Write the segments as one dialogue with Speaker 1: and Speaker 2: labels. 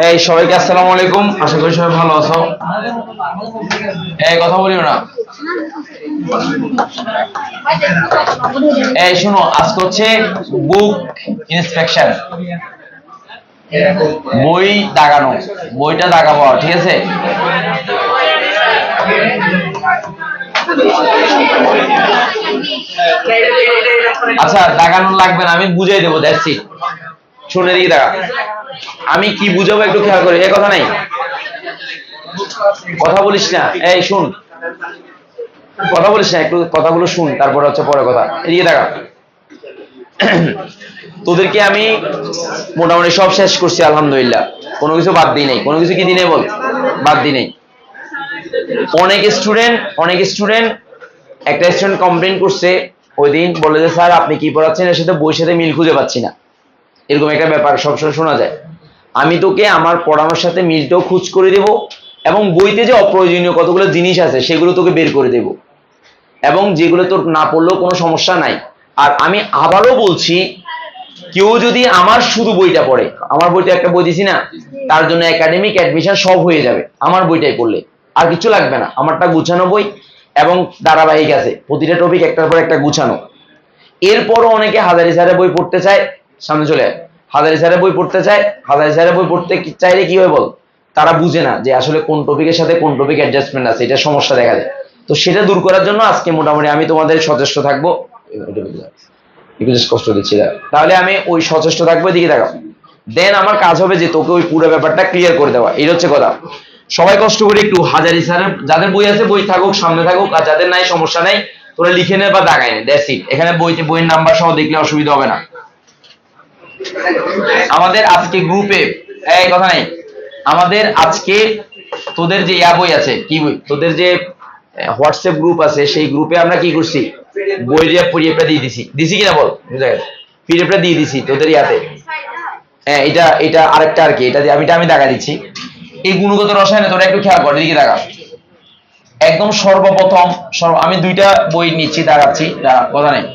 Speaker 1: এই সবাইকে আসসালামু আলাইকুম, আশা করি সবাই ভালো আছো। এই কথা বলিও না। এই শুনো, আজকে হচ্ছে বুক ইন্সপেকশন, বই দাগানো, বইটা দাগাবো, ঠিক আছে? আচ্ছা, দাগানো লাগবে না, আমি বুঝাই দেবো, দেখছি। শুনে দিকে দেখা, আমি কি বুঝাবো একটু খেয়াল করে। এ কথা নাই, কথা বলিস না। এই শুন, কথা বলিস না, একটু কথাগুলো শুন, তারপরে হচ্ছে পরে কথা। এদিকে দেখা, তোদেরকে আমি মোটামুটি সব শেষ করছি আলহামদুলিল্লাহ, কোনো কিছু বাদ দিই নাই। কোনো কিছু কি দিনে বল, বাদ দিই নাই। অনেক স্টুডেন্ট একটা স্টুডেন্ট কমপ্লেন করছে ওই দিন, বলে যে স্যার আপনি কি পড়াচ্ছেন এর সাথে বইয়ের সাথে মিল খুঁজে পাচ্ছি না। এরকম একটা ব্যাপার সবসময় শোনা যায়। আমি তোকে আমার পড়ানোর সাথে মিলটাও খুঁজ করে দেব, এবং বইতে যে অপ্রয়োজনীয় কতগুলো জিনিস আছে সেগুলো তোকে বের করে দেব, এবং যেগুলো তোর না পড়লেও কোনো সমস্যা নাই। আর আমি আবারও বলছি, কেউ যদি আমার শুধু বইটা পড়ে, আমার বইটা একটা বই দিছি না, তার জন্য একাডেমিক অ্যাডমিশন সব হয়ে যাবে আমার বইটাই পড়লে, আর কিছু লাগবে না। আমারটা গুছানো বই এবং ধারাবাহিক আছে, প্রতিটা টপিক একটার পর একটা গুছানো। এরপরও অনেকে হাজারি স্যারের বই পড়তে চায়, সামনে চলে আয়। হাজারি স্যারের বই পড়তে চায়, হাজারি স্যারের বই পড়তে চাইলে কি হয় বল, তারা বুঝে না যে আসলে কোন টপিকের সাথে কোন টপিক অ্যাডজাস্টমেন্ট আছে, এটা সমস্যা দেখা যায়। তো সেটা দূর করার জন্য আজকে মোটামুটি আমি তোমাদের সচেষ্ট থাকবো। একটু কষ্ট দিচ্ছি, তাহলে আমি ওই সচেষ্ট থাকবো, এদিকে থাকো। দেন আমার কাজ হবে যে তোকে ওই পুরো ব্যাপারটা ক্লিয়ার করে দেওয়া, এই হচ্ছে কথা। সবাই কষ্ট করে একটু হাজারি স্যারের যাদের বই আছে বই থাকুক, সামনে থাকুক, আর যাদের নাই সমস্যা নাই, তোরা লিখে নে বা দাগাই নে, দ্যাটস ইট। এখানে বইয়ের নাম্বার সহ দেখলে অসুবিধা হবে না। আমাদের আজকে গ্রুপে, এই কথা নাই, আমাদের আজকে তোদের যে বই আছে, কি বই, তোদের যে হোয়াটসঅ্যাপ গ্রুপ আছে, সেই গ্রুপে আমরা কি করছি, বই পিডিএফটা দিয়ে দিছি কিনা বল, পিডিএফটা দিয়ে দিছি তোদের ইয়াতে। হ্যাঁ, এটা আরেকটা আর কি, এটা আমি দেখা দিচ্ছি। এই গুণগত রসায়নে তোরা একটু খেয়াল কর, এদিকে দেখা। একদম সর্বপ্রথম আমি দুইটা বই নিচ্ছি, দেখাচ্ছি, কথা নেই,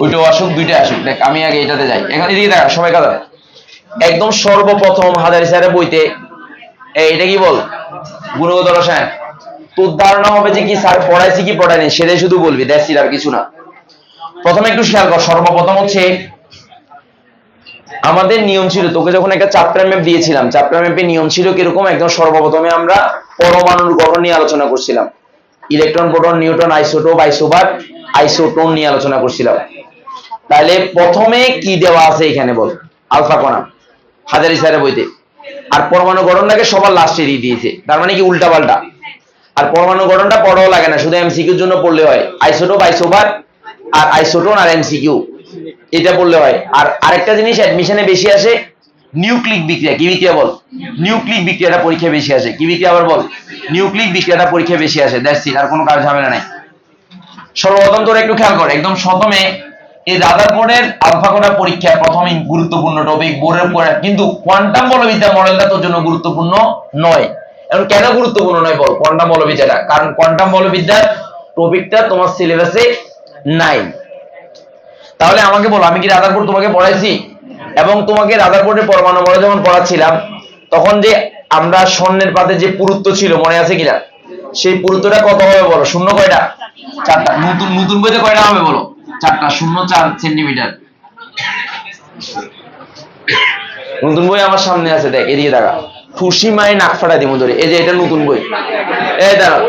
Speaker 1: ওইটাও আসুক, দুইটা আসুক। দেখ আমি আগে এটাতে যাই, এখন এদিকে দেখা সবাই কথা। একদম সর্বপ্রথম হাজারি স্যারের বইতে এটা কি বল, গুণগত রসায়ন। তোর ধারণা হবে যে কি স্যার পড়াইছি কি পড়ায়নি, সেটাই শুধু বলবি, দেখছি আর কিছু না। প্রথমে একটু খেয়াল কর, সর্বপ্রথম হচ্ছে আমাদের নিয়ম ছিল, তোকে যখন একটা চ্যাপ্টার ম্যাপ দিয়েছিলাম, চ্যাপ্টার ম্যাপে নিয়ম ছিল কিরকম, একদম সর্বপ্রথমে আমরা পরমাণুর গঠন নিয়ে আলোচনা করছিলাম। Electron, proton, neutron, isotope, isobar, isotone নিয়ে আলোচনা করছিলাম। তাহলে প্রথমে কি দেওয়া আছে এখানে বল, আলফা কণা, হাজারি স্যারের বইতে। আর পরমাণু গঠনটাকে সবার লাস্টে দিয়ে দিয়েছে, তার মানে কি উল্টা পাল্টা। আর পরমাণু গঠনটা পড়াও লাগে না, শুধু এমসিকিউর জন্য পড়লে হয়। আইসোটোপ, আইসোবার, আর আইসোটোন, আর এমসিকিউ, এটা পড়লে হয়। আর আরেকটা জিনিস অ্যাডমিশনে বেশি আসে, নিউক্লিক বিক্রিয়া। কি বিক্রিয়া বল, নিউক্লিক বিক্রিয়াটা পরীক্ষা বেশি আসে। কি বিক্রিয়া আবার বল, নিউক্লিক বিক্রিয়াটা পরীক্ষা বেশি আসে, দ্যাটস ইট, আর কোনো কাজ ঝামেলা নাই। সর্বপ্রথম তোরা একটু খেয়াল কর, একদম প্রথমে এই রাদারফোর্ডের আলফা কণা পরীক্ষা প্রথমেই গুরুত্বপূর্ণ টপিক বোর্ডের পরে, কিন্তু কোয়ান্টাম বলবিদ্যা মডেলটা তোর জন্য গুরুত্বপূর্ণ নয়। এখন কেন গুরুত্বপূর্ণ নয় বল কোয়ান্টাম বলবিদ্যাটা, কারণ কোয়ান্টাম বলবিদ্যার টপিকটা তোমার সিলেবাসে নাই। তাহলে আমাকে বলো, আমি কি রাদারফোর্ড তোমাকে পড়াইছি? এবং তোমাকে রাদারফোর্ডের পরমাণু মডেল যখন পড়াচ্ছিলাম, তখন যে আমরা স্বর্ণের পাতে যে পুরুত্ব ছিল মনে আছে কিনা, সেই পুরুত্বটা কত হবে বলো, শূন্য কয়টা, চারটা। নতুন বইতে কয়টা হবে বলো, চারটা, 0.4 সেন্টিমিটার। নতুন বই আমার সামনে আছে, দেখ এদিকে দেখা, খুশি মায়ের নাক ফাটা দিব ধরে, এই যে এটা নতুন বই। এই দাঁড়া,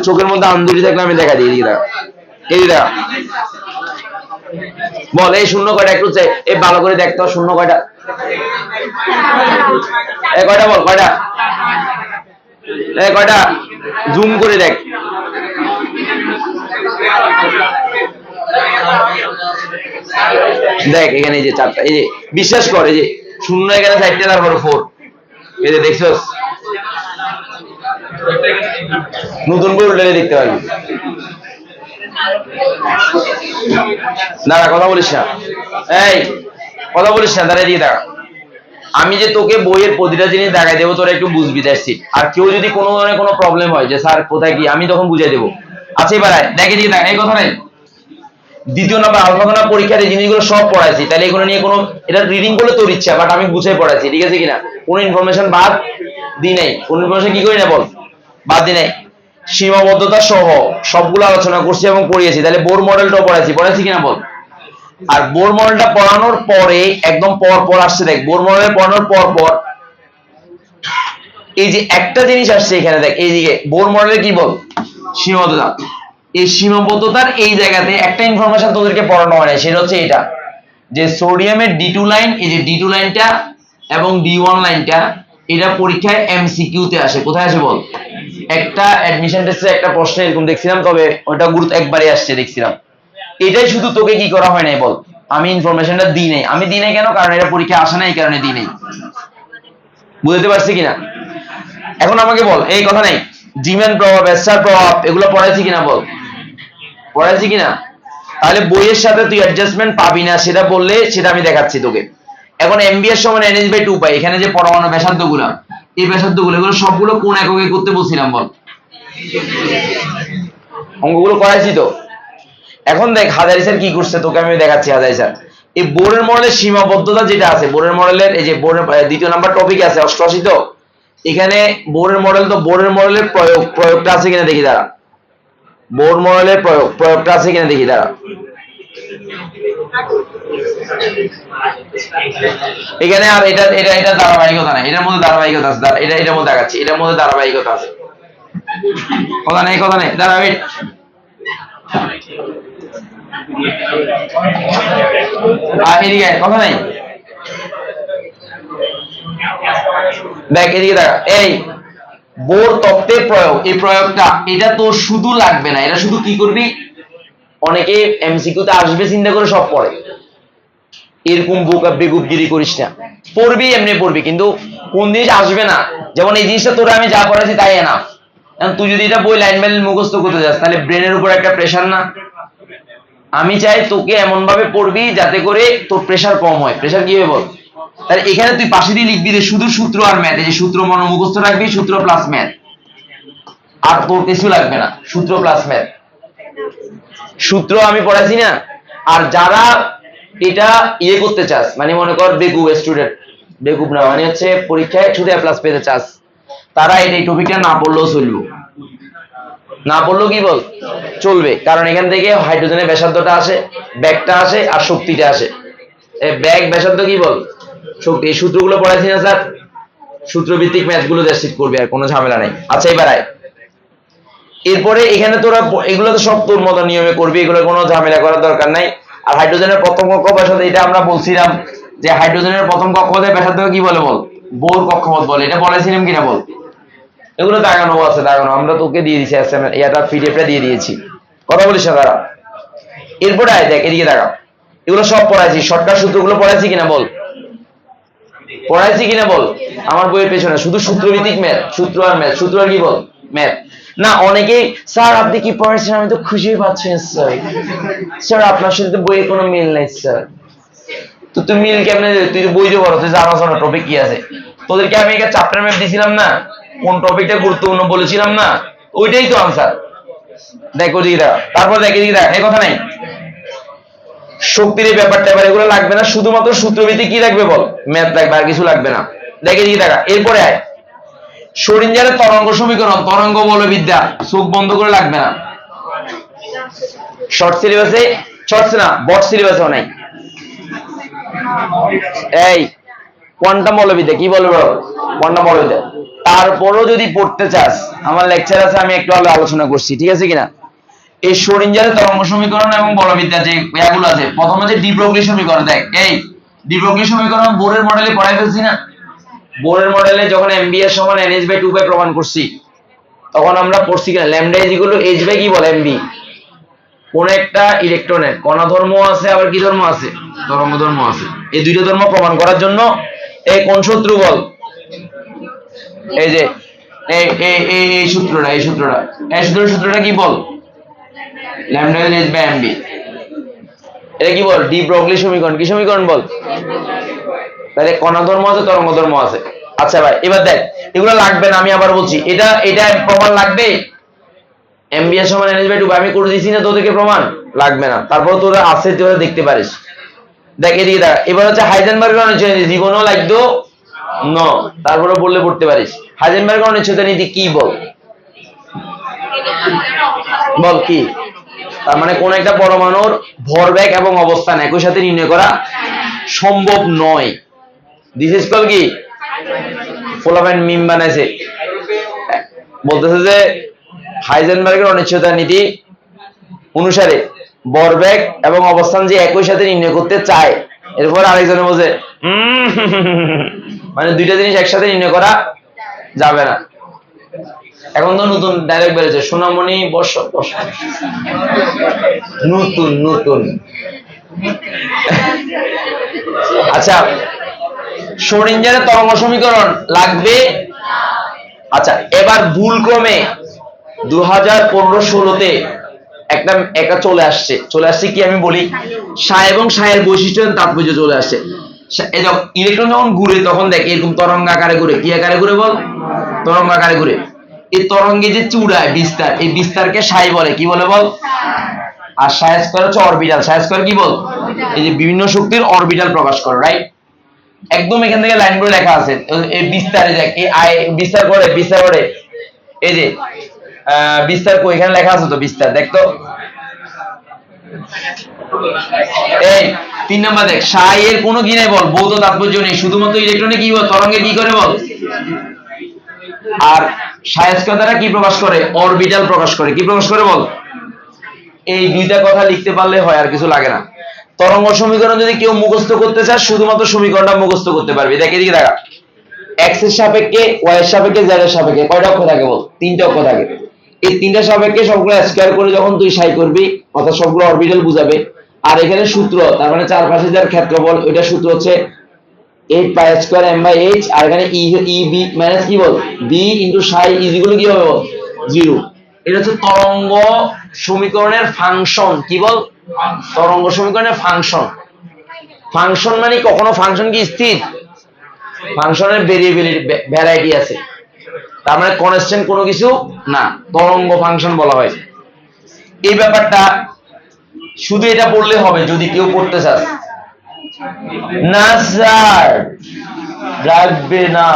Speaker 1: চোখের মধ্যে আন্দুরি থাকলে আমি দেখা দিই, এদিকে দেখা, এদিকে দেখা। বল এই শূন্য কয়টা, একটু চাই এই ভালো করে দেখতে হবে, শূন্য কয়টা, এই কয়টা বল, কয়টা, এই কয়টা, জুম করে দেখ। দেখ এখানে এই যে চারটা, এই যে বিশ্বাস কর, এই যে শূন্য এখানে চারটে, তারপরে 4, এই যে দেখছস, নতুন বই উল্টে দেখতে পারবি। দাঁড়া, কথা বলিস না, এই কথা বলিস না, দাঁড়া দিয়ে দাঁড়া। আমি যে তোকে বইয়ের প্রতিটা জিনিস দেখাই দেবো, তোরা একটু বুঝবি, দেখছি। আর কেউ যদি কোনো ধরনের কোনো প্রবলেম হয় যে স্যার কোথায় কি, আমি তখন বুঝিয়ে দেবো। আচ্ছা এবার দেখে দিয়ে দেখা, এই কথা নেই, দ্বিতীয় নাম্বার আলফা গোনা পরীক্ষার এই জিনিসগুলো সব পড়াইছি, তাহলে এগুলো নিয়ে কোনো এটা রিডিং করলে তোর ইচ্ছা, বাট আমি বুঝাই পড়াইছি, ঠিক আছে কিনা? কোনো ইনফরমেশন বাদ দি নাই, কোনো ইনফরমেশন কি করি না বল, বাদ দি নাই। সীমাবদ্ধতা সহ সবগুলো আলোচনা করছি এবং পড়িয়েছি, তাহলে বোর মডেলটাও পড়াইছি কিনা বল। আর বোর মডেলটা পড়ানোর পরে একদম পর আসছে, দেখ বোর মডেল পড়ানোর পর এই যে একটা জিনিস আসছে এখানে, দেখ এইদিকে বোর মডেলে কি বল, সীমাবদ্ধতা। এই সীমাবদ্ধতার এই জায়গাতে একটা ইনফরমেশন তোদেরকে পড়ানো হয় না, সেটা হচ্ছে এটা যে সোডিয়ামের D2 লাইন, এই যে D2 লাইনটা এবং D1 লাইনটা, এটা পরীক্ষায় MCQ তে আসে। কোথায় আসে বল? একটা অ্যাডমিশন টেস্টে একটা প্রশ্ন এরকম দেখছিলাম, তবে ওটা গুরুত্ব একবারই আসছে দেখছিলাম। এটাই শুধু তোকে কি করা হয় নাই বল, আমি ইনফরমেশনটা দিই নাই। আমি দিই নাই কেন? কারণ এটা পরীক্ষা আসে না, এই কারণে দিই নাই। বুঝতে পারছি কিনা? এখন আমাকে বল, এই কথা নেই জিমেন প্রভাব, এসআর প্রভাব, এগুলো পড়াইছি কিনা বল, পড়াইছি কিনা? তাহলে বইয়ের সাথে তুই অ্যাডজাস্টমেন্ট পাবি না, সেটা বললে সেটা আমি দেখাচ্ছি তোকে। এখন MBS সমান NH/2 পাই, এখানে যে পরমাণু ব্যাসার্ধগুলো, এই ব্যাসার্ধগুলো এগুলো সবগুলো কোন এককে করতে বলছিলাম বল, অঙ্কগুলো করাইছি তো। এখন দেখ হাজারি স্যার কি করছে, তোকে আমি দেখাচ্ছি। হাজারি স্যার এই বোরের মডেলের সীমাবদ্ধতা যেটা আছে, বোরের মডেলের এই যে বোরের দ্বিতীয় নাম্বার টপিক আছে 88 তো, এখানে বোরের মডেল, তো বোরের মডেলের প্রয়োগটা আছে কিনা দেখি দাঁড়া, বোর মডেলের প্রয়োগটা আছে কিনা দেখি দাঁড়া। এখানে আর এটা ধারাবাহিকতা না, এটার মধ্যে ধারাবাহিকতা আছে, এটার মধ্যে দেখাচ্ছি, এটার মধ্যে ধারাবাহিকতা আছে। কথা নেই দাঁড়াবি, এদিকে কথা নেই, দেখ এদিকে দেখা। এই বোর তত্ত্বের প্রয়োগ, এই প্রয়োগটা এটা তো শুধু লাগবে না, এটা শুধু কি করবি, অনেকে MCQতে আসবে চিন্তা করে সব পড়ে, এরকম বেগুবগিরি করিস না। পড়বি এমনি পড়বি, কিন্তু কোন জিনিস আসবে না, যেমন এই জিনিসটা তোরা আমি যা পড়াইছি তাই না। তুই যদি এটা বই লাইন বাই লাইন মুখস্থ করতে যাস, তাহলে ব্রেনের উপর একটা প্রেশার না। আমি চাই তোকে এমন ভাবে পড়বি যাতে করে তোর প্রেশার কম হয়। প্রেশার কি হবে বল, তাহলে এখানে তুই পাশে দিয়ে লিখবি যে শুধু সূত্র আর ম্যাথ, এই যে সূত্র মনে মুখস্থ রাখবি, সূত্র প্লাস ম্যাথ, আর তোর কিছু লাগবে না, সূত্র প্লাস ম্যাথ। সূত্র আমি পড়াইছি না। আর যারা এটা ইয়ে করতে চাস, মানে মনে কর বেকুব স্টুডেন্ট, বেকুব না মানে হচ্ছে পরীক্ষায় শুধু A+ পেতে চাস, তারা এই টপিকটা না পড়লেও চলবে, না পড়লেও কি বল চলবে। কারণ এখান থেকে হাইড্রোজেনের ব্যাসার্ধটা আসে, ব্যাগটা আসে, আর শক্তিটা আসে। ব্যাগ ব্যাসার্ধ কি বল শক্তি, এই সূত্রগুলো পড়াইছি না স্যার, সূত্রভিত্তিক ম্যাথগুলো দেশিট করবি, আর কোনো ঝামেলা নাই। আচ্ছা এবার আয়, এরপরে এখানে তোরা এগুলো তো সব তোর মতো নিয়মে করবি, এগুলো কোনো ঝামেলা করার দরকার নাই। আর হাইড্রোজেনের প্রথম কক্ষ ব্যাসার্ধ, এটা আমরা বলছিলাম যে হাইড্রোজেনের প্রথম কক্ষপথের ব্যাসার্ধ কি বলে বল, বোর কক্ষপথ বলে, এটা বলেছিলাম কিনা বল। এগুলো দাগানো আছে, দাগানো আমরা তোকে দিয়ে দিচ্ছি, এটা PDF-টা দিয়ে দিয়েছি, কথা বলিস না তারা। এরপরে আয় দেখ এদিকে দেখা, এগুলো সব পড়াইছি, শর্টকাট সূত্রগুলো পড়াইছি কিনা বল, পড়াইছি কিনা বল। আমার বইয়ের পেছনে শুধু সূত্রভিত্তিক ম্যাথ, সূত্র আর ম্যাথ, সূত্র আর কি বল ম্যাথ। না অনেকেই স্যার আপনি কি পড়াচ্ছেন, আমি তো খুশি পাচ্ছেন স্যার, স্যার আপনার সাথে তো বইয়ের কোনো মিল নাই স্যার। তো তুই মিল কেমনে, তুই তো বই দিয়ে বলো, তুই জানাস না টপিক কি আছে। তোদেরকে আমি একটা চ্যাপ্টার ম্যাপ দিছিলাম না, কোন টপিকটা গুরুত্বপূর্ণ বলেছিলাম না, ওইটাই তো আনসার। দেখ ওদিকে দেখা, তারপর দেখ এদিকে দেখা, এই কথা নাই শক্তির এই ব্যাপারটা, এবার এগুলো লাগবে না, শুধুমাত্র সূত্রভিত্তিক কি লাগবে বল, ম্যাথ লাগবে, আর কিছু লাগবে না। দেখ এদিকে দেখা, এরপরে আয় শোডিঞ্জারের তরঙ্গ সমীকরণ, তরঙ্গ বলবিদ্যা, চোখ বন্ধ করে লাগবে না। শর্ট সিলেবাসে, শর্টস না বট সিলেবাসেও নাই। এই কোয়ান্টাম বলবিদ্যা কি বলবো, কোয়ান্টাম বলবিদ্যা। তারপরও যদি পড়তে চাস, আমার লেকচার আছে, আমি একটু আলোচনা করছি, ঠিক আছে কিনা। এই শোডিঞ্জারের তরঙ্গ সমীকরণ এবং বলবিদ্যা যে এগুলো আছে, প্রথমে যে ডি ব্রগলি সমীকরণ, দেখ এই ডি ব্রগলি সমীকরণ বোরের মডেলে পড়াই ফেলছি না। বোরের মডেলে যখন MBS সমান NH/2 প্রমাণ করছি, তখন আমরা পড়ছি কিনা lambda is equal to H by কি বল MB। কোন একটা ইলেকট্রনের কণা ধর্ম আছে, আবার কি ধর্ম আছে, তরঙ্গ ধর্ম আছে। এই দুইটা ধর্ম প্রমাণ করার জন্য এই কোন সূত্র বল, এই যে এই সূত্রটা, এই সূত্রটা কি বল, lambda is H by MB। এটা কি বল, ডি ব্রগলি সমীকরণ, কি সমীকরণ বল, তাহলে কণা ধর্ম আছে, তরঙ্গ ধর্ম আছে। আচ্ছা ভাই এবার দেখ, এগুলো লাগবে না, আমি আবার বলছি, এটা প্রমাণ লাগবে। MBS সমান NH/2 আমি করে দিছি না তোদেরকে প্রমাণ। লাগবে না। তারপর তোরা আছে তোরা দেখতে পারিস। দেখ এদিকে দেখা, এবার হচ্ছে হাইজেনবার্গের অনিশ্চয়তা নীতি, জীবনও লাগতো ন, তারপরে বললে পড়তে পারিস। হাইজেনবার্গের অনিশ্চয়তা নীতি কি বল, বল কি? তার মানে কোন একটা পরমাণুর ভরবেগ এবং অবস্থান একই সাথে নির্ণয় করা সম্ভব নয়। দিস ইজ কল কি? ফোলামেন্ট মিম বানাইছে, বলতেছে যে হাইজেনবার্গের অনিশ্চয়তা নীতি অনুসারে ভরবেগ এবং অবস্থান যে একই সাথে নির্ণয় করতে চায়, এরপর আরেকজনে বলছে মানে দুইটা জিনিস একসাথে নির্ণয় করা যাবে না। এখন তো নতুন ডাইরেক্ট বেড়েছে, সোনামণি বর্ষ বর্ষ, নতুন নতুন। আচ্ছা, শ্রোডিঞ্জারের তরঙ্গ সমীকরণ লাগবে। আচ্ছা, এবার ভুল ক্রমে 2015-16-তে একটা চলে আসছে কি আমি বলি, সাই এবং সায়ের বৈশিষ্ট্য তাৎপর্য চলে আসছে। ইলেকট্রন যখন ঘুরে তখন দেখ এরকম তরঙ্গ আকারে ঘুরে, কি আকারে ঘুরে বল? তরঙ্গ আকারে ঘুরে। এই তরঙ্গে যে চূড়ায় বিস্তার, এই বিস্তারকে সাই বলে, কি বলে বল? আর সাই স্কয়ার হচ্ছে অরবিটাল। সাই স্কয়ার কি বল? এই যে বিভিন্ন শক্তির অরবিটাল প্রকাশ করে, রাইট? একদম এখান থেকে লাইন করে লেখা আছে, এই বিস্তারে দেখ, এই আই বিস্তার করে এই যে বিস্তার কো এখানে লেখা আছে তো, বিস্তার দেখতো। এই 3 নাম্বার দেখ, সাই এর কোনো কি নাই বল, ভৌত তাৎপর্য নেই, শুধুমাত্র ইলেকট্রনে কি বল, তরঙ্গে কি করে বল। আর সাই স্কয়ার দ্বারা কি প্রকাশ করে? অরবিটাল প্রকাশ করে। কি প্রকাশ করে বল? এই দুইটা কথা লিখতে পারলে হয়, আর কিছু লাগে না। তরঙ্গ সমীকরণ যদি কেউ মুখস্থ করতে চায়, শুধুমাত্র সমীকরণটা মুখস্থ করতে পারবে। দেখ এদিকে দেখা, এক্স এর সাপেক্ষে, ওয়াই এর সাপেক্ষে, জেড এর সাপেক্ষে কয়টা অক্ষ থাকে বল? 3টা অক্ষ থাকে। এই 3টা সাপেক্ষে সবগুলো স্কয়ার করে যখন তুই সাই করবি, অর্থাৎ সবগুলো অরবিটাল বুঝাবে। আর এখানে সূত্র, তার মানে চারপাশে যার ক্ষেত্রফল, ওইটা সূত্র হচ্ছে 8 pi square M by H. আর এখানে ই বি মাইনাস কি বল, B into psi is equal কি হবে বল? 0। এটা হচ্ছে তরঙ্গ সমীকরণের ফাংশন। কি বল? তরঙ্গ সমীকরণের ফাংশন। ফাংশন মানে কখনো ফাংশন কি স্থির? ফাংশনের ভ্যারাইটি আছে, তার মানে কনস্ট্যান্ট কোনো কিছু না, তরঙ্গ ফাংশন বলা হয়। এই ব্যাপারটা শুধু এটা পড়লে হবে যদি কেউ পড়তে চাস। না স্যার, রাখবে না,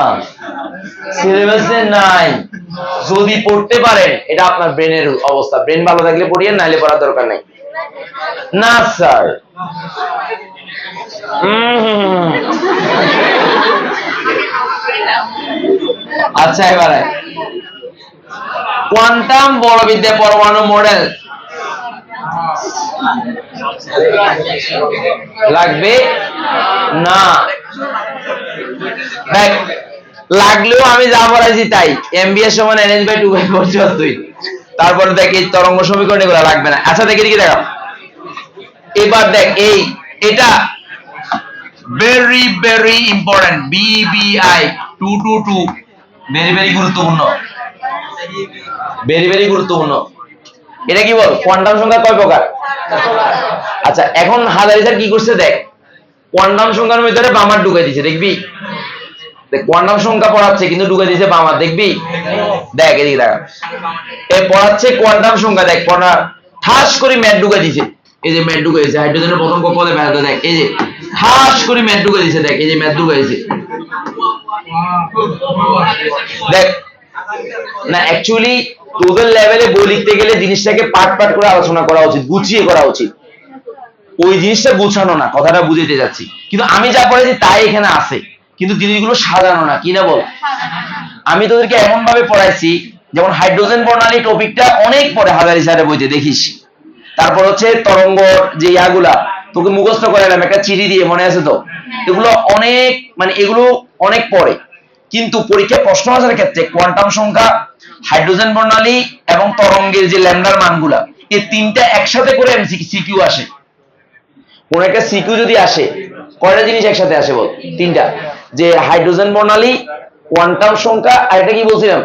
Speaker 1: সিলেবাসে নাই। যদি পড়তে পারেন, এটা আপনার ব্রেনের অবস্থা, ব্রেন ভালো থাকলে পড়িয়েন, নাইলে পড়ার দরকার নাই। না স্যার, আচ্ছা এবারে কোয়ান্টাম বলবিদ্যা পরমাণু মডেল লাগবে না। দেখ, লাগলেও আমি যা পড়াইছি তাই, এমবিএস সমান এনএস বাই 2/4। তারপরে দেখ এই তরঙ্গ সমীকরণ এগুলো লাগবে না। আচ্ছা দেখি দেখি দেখা, এবার দেখ এটা very very important, BBI 222, very very গুরুত্বপূর্ণ, ভেরি ভেরি গুরুত্বপূর্ণ। এটা কি বল, কোয়ান্টাম সংখ্যা কয় প্রকার? আচ্ছা, এখন হাজারি স্যার কি করছে দেখ, কোয়ান্টাম সংখ্যার ভিতরে বামার ঢুকাই দিছে, দেখবি? দেখ, কোয়ান্টাম সংখ্যা পড়াচ্ছে কিন্তু ঢুকাই দিছে বামার, দেখবি? দেখ এদিকে দেখা, এ পড়াচ্ছে কোয়ান্টাম সংখ্যা, দেখ পড়া ঠাস করে ম্যাথ ঢুকাই দিছে। এই যে ম্যাথ ঢুকাই দিছে, হাইড্রোজেনের প্রথম কক্ষপথে ম্যাথ, দেখ এই যে ঠাস করে ম্যাথ ঢুকাই দিছে, দেখ এই যে ম্যাথ ঢুকাই দিছে। দেখ না, অ্যাকচুয়ালি তোদের লেভেলে বই লিখতে গেলে জিনিসটাকে পার্ট পার্ট করে আলোচনা করা উচিত, গুছিয়ে করা উচিত। ওই জিনিসটা গুছানো না, কথাটা বুঝাতে যাচ্ছি। কিন্তু আমি যা পড়াইছি তাই এখানে আছে, কিন্তু জিনিসগুলো সাজানো না, কি না বল? আমি তোদেরকে এমন ভাবে পড়াইছি, যেমন হাইড্রোজেন বর্ণালী টপিকটা অনেক পরে হাজারি স্যারের বইতে দেখিস। তারপর হচ্ছে তরঙ্গ যে ইয়াগুলা তোকে মুখস্থ করালাম একটা চিঠি দিয়ে, মনে আছে তো? এগুলো অনেক, মানে এগুলো অনেক পরে, কিন্তু পরীক্ষায় প্রশ্ন আসার ক্ষেত্রে কোয়ান্টাম সংখ্যা, হাইড্রোজেন বর্ণালী এবং তরঙ্গের যে ল্যামডার মানগুলা, এই তিনটা একসাথে করে সিকিউ আসে। কোন একটা সিকিউ যদি আসে, কয়টা জিনিস একসাথে আসে বল? 3টা, যে হাইড্রোজেন বর্ণালী, কোয়ান্টাম সংখ্যা, আর এটা কি বলছিলাম,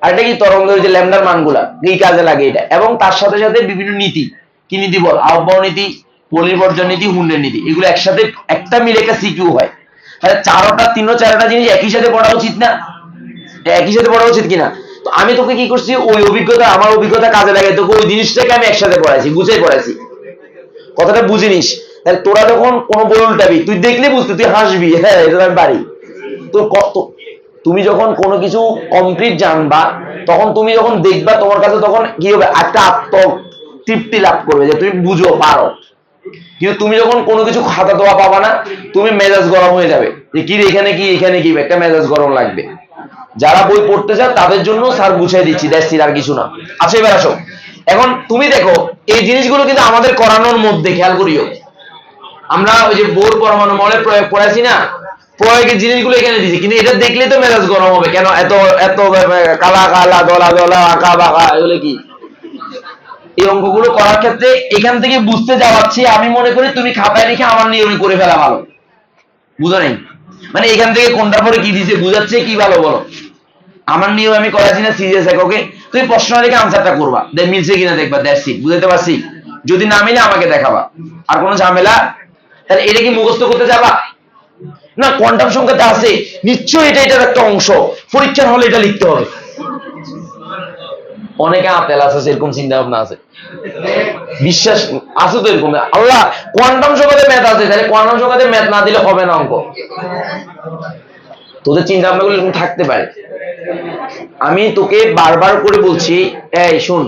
Speaker 1: আর এটা কি তরঙ্গের যে ল্যামডার মানগুলা, এই কাজে লাগে এটা। এবং তার সাথে সাথে বিভিন্ন নীতি, কি নীতি বল? আহ্বান নীতি, পরিবর্জন নীতি, হুন্ডের নীতি, এগুলো একসাথে একটা মিলে একটা সিকিউ হয়। তাহলে চারটা জিনিস একই সাথে পড়া উচিত না? একই সাথে পড়া উচিত কিনা? তো আমি তোকে কি করছি, ওই অভিজ্ঞতা, আমার অভিজ্ঞতা কাজে লাগে, তোকে ওই জিনিসটাকে আমি একসাথে পড়াইছি, গুছিয়ে পড়াইছি। কথাটা বুঝে নিস। তাহলে তোরা যখন কোনো বই উল্টাবি, তুই দেখলে বুঝতে, তুই হাসবি, হ্যাঁ এটা আমি পারি। তো তুমি যখন কোনো কিছু কমপ্লিট জানবা, তখন তুমি যখন দেখবা, তোমার কাছে তখন কি হবে, একটা তৃপ্তি লাভ করবে যে তুমি বুঝো পারো। কিন্তু তুমি যখন কোনো কিছু খাতা তোয়া পাবা না, তুমি মেজাজ গরম হয়ে যাবে যে কি রে, এখানে কি এখানে কি, একটা মেজাজ গরম লাগবে। যারা বই পড়তে চান তাদের জন্য স্যার বুঝাই দিচ্ছি, দেখছি আর কিছু না। আচ্ছা এবার আসো, এখন তুমি দেখো এই জিনিসগুলো কিন্তু আমাদের করানোর মধ্যে, খেয়াল করিও, আমরা ওই যে বোর পরমাণু মলে প্রয়োগ পড়াইছি না, প্রয়োগের জিনিসগুলো এখানে দিছি, কিন্তু এটা দেখলে তো মেজাজ গরম হবে, কেন এত এত কালা কালা দলা দলা আঁকা বাঁকা, এগুলো কি? এই অঙ্কগুলো করার ক্ষেত্রে এখান থেকে বুঝতে যাওয়াচ্ছি, আমি মনে করি তুমি খাতায় লিখে আমার নিয়মে করে ফেলা ভালো। বুঝো নেই, মানে এখান থেকে কোনটা পরে কি দিছে বুঝাচ্ছে কি ভালো বলো। আমার নিয়ম আমি করাচ্ছি না সিরিয়াস এককে, তুমি প্রশ্ন লিখে আনসারটা করবা, মিলছে কিনা দেখবা, দ্যাটস ইট। বুঝাতে পারছি? যদি না মিলে আমাকে দেখাবা, আর কোনো ঝামেলা। তাহলে এটা কি মুখস্থ করতে যাবা না? কোয়ান্টাম সংখ্যাতে আছে নিশ্চয়ই, এটার একটা অংশ, পরীক্ষার হলে এটা লিখতে হবে। অনেকে আপেল আছে, সেরকম চিন্তা ভাবনা আছে, বিশ্বাস আছে তো এরকম। আল্লাহ কোয়ান্টাম সংখ্যাতে ম্যাথ আছে, তাহলে কোয়ান্টাম সংখ্যাতে ম্যাথ না দিলে হবে না অঙ্ক। তোদের চিন্তা ভাবনা গুলো এরকম থাকতে পারে। আমি তোকে বারবার করে বলছি, এই শোন,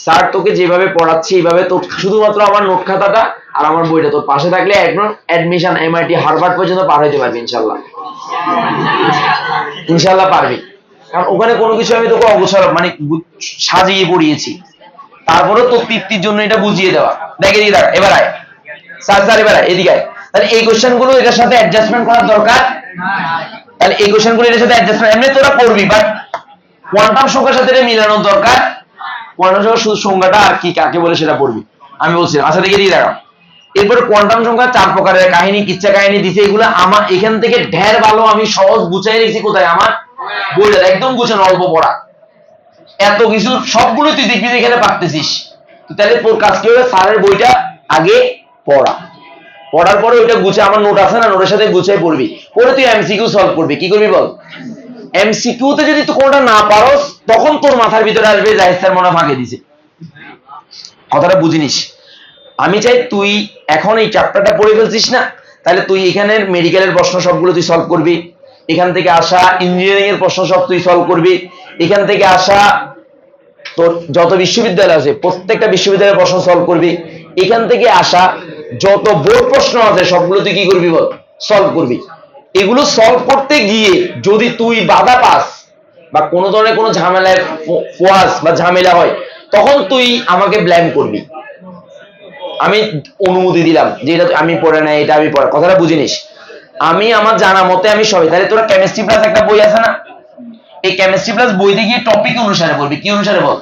Speaker 1: স্যার তোকে যেভাবে পড়াচ্ছি এইভাবে তোর শুধুমাত্র আমার নোট খাতাটা আর আমার বইটা তোর পাশে থাকলে একদম অ্যাডমিশন এমআইটি হার্ভার্ড পর্যন্ত পার হইতে পারবি ইনশাল্লাহ। ইনশাল্লাহ পারবি, কারণ ওখানে কোনো কিছু আমি তোকে অগোছালো মানে সাজিয়ে পড়িয়েছি। তারপরেও তোর তৃপ্তির জন্য এটা বুঝিয়ে দেওয়া। দেখে দিয়ে দেখ, এবার আয় স্যার, স্যার এবার আয় এদিকে আয়। তাহলে এই কোশ্চেন গুলো এটার সাথে অ্যাডজাস্টমেন্ট করার দরকার। তাহলে এই কোশ্চেন গুলো এটার সাথে অ্যাডজাস্টমেন্ট, এমনি তোরা পড়বি, বাট কোয়ান্টাম সংখ্যার সাথে এটা মিলানোর দরকার। কোয়ান্টাম সংখ্যার শুধু সংখ্যাটা আর কি কাকে বলে সেটা পড়বি, আমি বলছি। আচ্ছা দেখে দিয়ে দেখা। এরপরে কোয়ান্টাম সংখ্যা 4 প্রকারের, কাহিনী কিচ্ছা কাহিনী দিছে, এগুলো আমার এখান থেকে ঢের ভালো আমি সহজ গুছাই রেখেছি। কোথায়? আমার বইটা একদম গুছানো, অল্প পড়া, এত কিছু সবগুলো তুই দেখবি এখানে পারতেছিস। তাহলে তোর কাজ কি হবে, স্যারের বইটা আগে পড়া, পড়ার পরে ওইটা গুছে, আমার নোট আছে না, নোটের সাথে গুছাই পড়বি, পরে তুই এমসিকিউ সলভ করবি। কি করবি বল? এমসিকিউতে যদি তুই কোনটা না পারস, তখন তোর মাথার ভিতরে আসবে জাহিদ স্যার মনে ফাঁকে দিছে। কথাটা বুঝিনিস? আমি চাই তুই এখন এই চ্যাপ্টারটা পড়ে ফেলছিস না, তাহলে তুই এখানে মেডিকেলের প্রশ্ন সবগুলো তুই সলভ করবি, এখান থেকে আসা ইঞ্জিনিয়ারিং এর প্রশ্ন সব তুই সলভ করবি, এখান থেকে আসা তোর যত বিশ্ববিদ্যালয় আছে প্রত্যেকটা বিশ্ববিদ্যালয়ের প্রশ্ন সলভ করবি, এখান থেকে আসা যত বোর্ড প্রশ্ন আছে সবগুলো তুই কি করবি বল? সলভ করবি। এগুলো সলভ করতে গিয়ে যদি তুই বাধা পাস বা কোনো ধরনের কোনো ঝামেলায় ফোয়াস বা ঝামেলা হয়, তখন তুই আমাকে ব্লেম করবি। আমি অনুমতি দিলাম যে এটা আমি পড়ে নাই, এটা আমি পড়া, কথাটা বুঝিনিস? আমি আমার জানা মতে আমি সবাই। তাহলে তোরা কেমিস্ট্রি প্লাস একটা বই আছে না, এই কেমিস্ট্রি প্লাস বইতে গিয়ে টপিক অনুসারে বলবি। কি অনুসারে বল?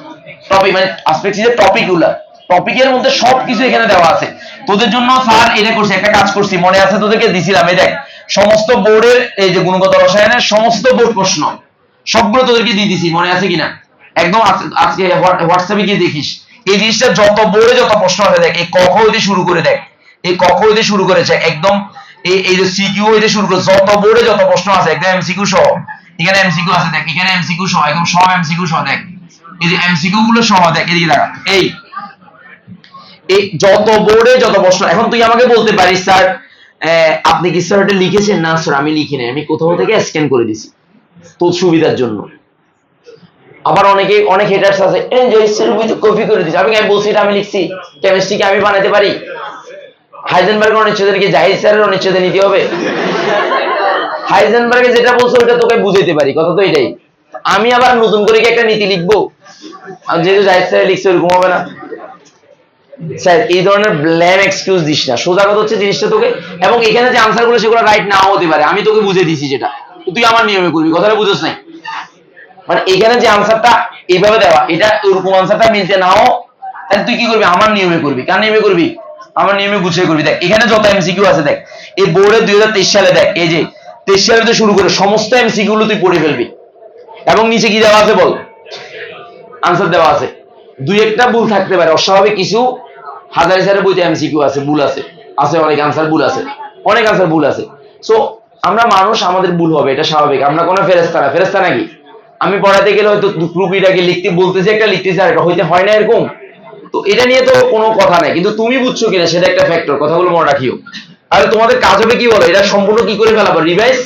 Speaker 1: টপিক মানে আসপেক্টসের টপিক গুলা, টপিকের মধ্যে সবকিছু এখানে দেওয়া আছে। তোদের জন্য স্যার এটা করছি, একটা কাজ করছি, মনে আছে তোদেরকে দিছিলাম, এই দেখ সমস্ত বোর্ডের এই যে গুণগত রসায়নের সমস্ত বোর্ড প্রশ্ন সবগুলো তোদেরকে দিয়ে দিছি, মনে আছে কিনা? একদম আজকে হোয়াটসঅ্যাপে গিয়ে দেখিস এই জিনিসটা, যত বোর্ডে যত প্রশ্ন আছে দেখ, এই ক খ হইতে শুরু করে দেখ, এই ক খ হইতে শুরু করেছে একদম এই যে সিকিউ হইতে শুরু করে যত বোর্ডে যত প্রশ্ন আছে একদম এমসিকিউ সহ। এখানে এমসিকিউ আছে দেখ, এখানে এমসিকিউ সহ, একদম সব এমসিকিউ সহ দেখ, এই যে এমসিকিউ গুলো সহ দেখ, এদিকে দেখা, এই যত বোর্ডে যত প্রশ্ন। এখন তুই আমাকে বলতে পারিস স্যার আপনি কি স্যার এটা লিখেছেন? না স্যার আমি লিখি নাই, আমি কোথাও থেকে স্ক্যান করে দিছি তোর সুবিধার জন্য। আবার অনেক হেটার্স আছে, কপি করে দিছি। আমি বলছি এটা আমি লিখছি, কেমিস্ট্রি কি আমি বানাতে পারি? হাইজেনবার্গের অনিশ্চয়তা কি জাহিদ স্যারের অনিশ্চয়তা নিতে হবে? হাইজেনবার্গে যেটা বলছো ওটা তোকে বুঝাইতে পারি, কথা তো এটাই। আমি আবার নতুন করে কি একটা নীতি লিখবো? আর যেহেতু জাহিদ স্যার লিখছে ওরকম হবে না। স্যার এই ধরনের ব্ল্যাম এক্সকিউজ দিস না, সোজা কথা হচ্ছে জিনিসটা তোকে, এবং এখানে যে আনসার গুলো সেগুলো রাইট নাও হতে পারে, আমি তোকে বুঝিয়ে দিছি যেটা, তুই আমার নিয়মে করবি, কথাটা বুঝোস নাই? মানে এখানে যে আনসারটা এইভাবে দেওয়া, এটা ওরকম আনসারটা মিলতে নাও, তাহলে তুই কি করবি? আমার নিয়মে করবি। কার নিয়মে করবি? আমার নিয়মে গুছিয়ে করবি। দেখ এখানে যত এমসিকিউ আছে দেখ, এই বোর্ডে 2023 সালে দেখ, এই যে 23 সালে থেকে শুরু করে সমস্ত এমসিকিউ গুলো তুই পড়ে ফেলবি, এবং নিচে কি দেওয়া আছে বল? আনসার দেওয়া আছে। দুই একটা ভুল থাকতে পারে, অস্বাভাবিক কিছু, হাজারি স্যারের বইতে এমসিকিউ আছে, ভুল আছে, অনেক আনসার ভুল আছে, অনেক আনসার ভুল আছে। সো আমরা মানুষ, আমাদের ভুল হবে, এটা স্বাভাবিক। আমরা কোনো ফেরেশতা না, ফেরেশতা নাকি? আমি পড়াতে গেলে হয়তো গ্রুপিটাকে লিখতে বলতেছি একটা, লিখতেছি আর এটা হইতে হয় না এরকম। তো এটা নিয়ে তো কোনো কথা নাই, কিন্তু তুমি বুঝছো কিনা সেটা একটা ফ্যাক্টর, কথাগুলো মনে রাখিও। তাহলে তোমাদের কাজ হবে কি বলো, এটা সম্পূর্ণ কি করে ফেলাবো, রিভাইজ,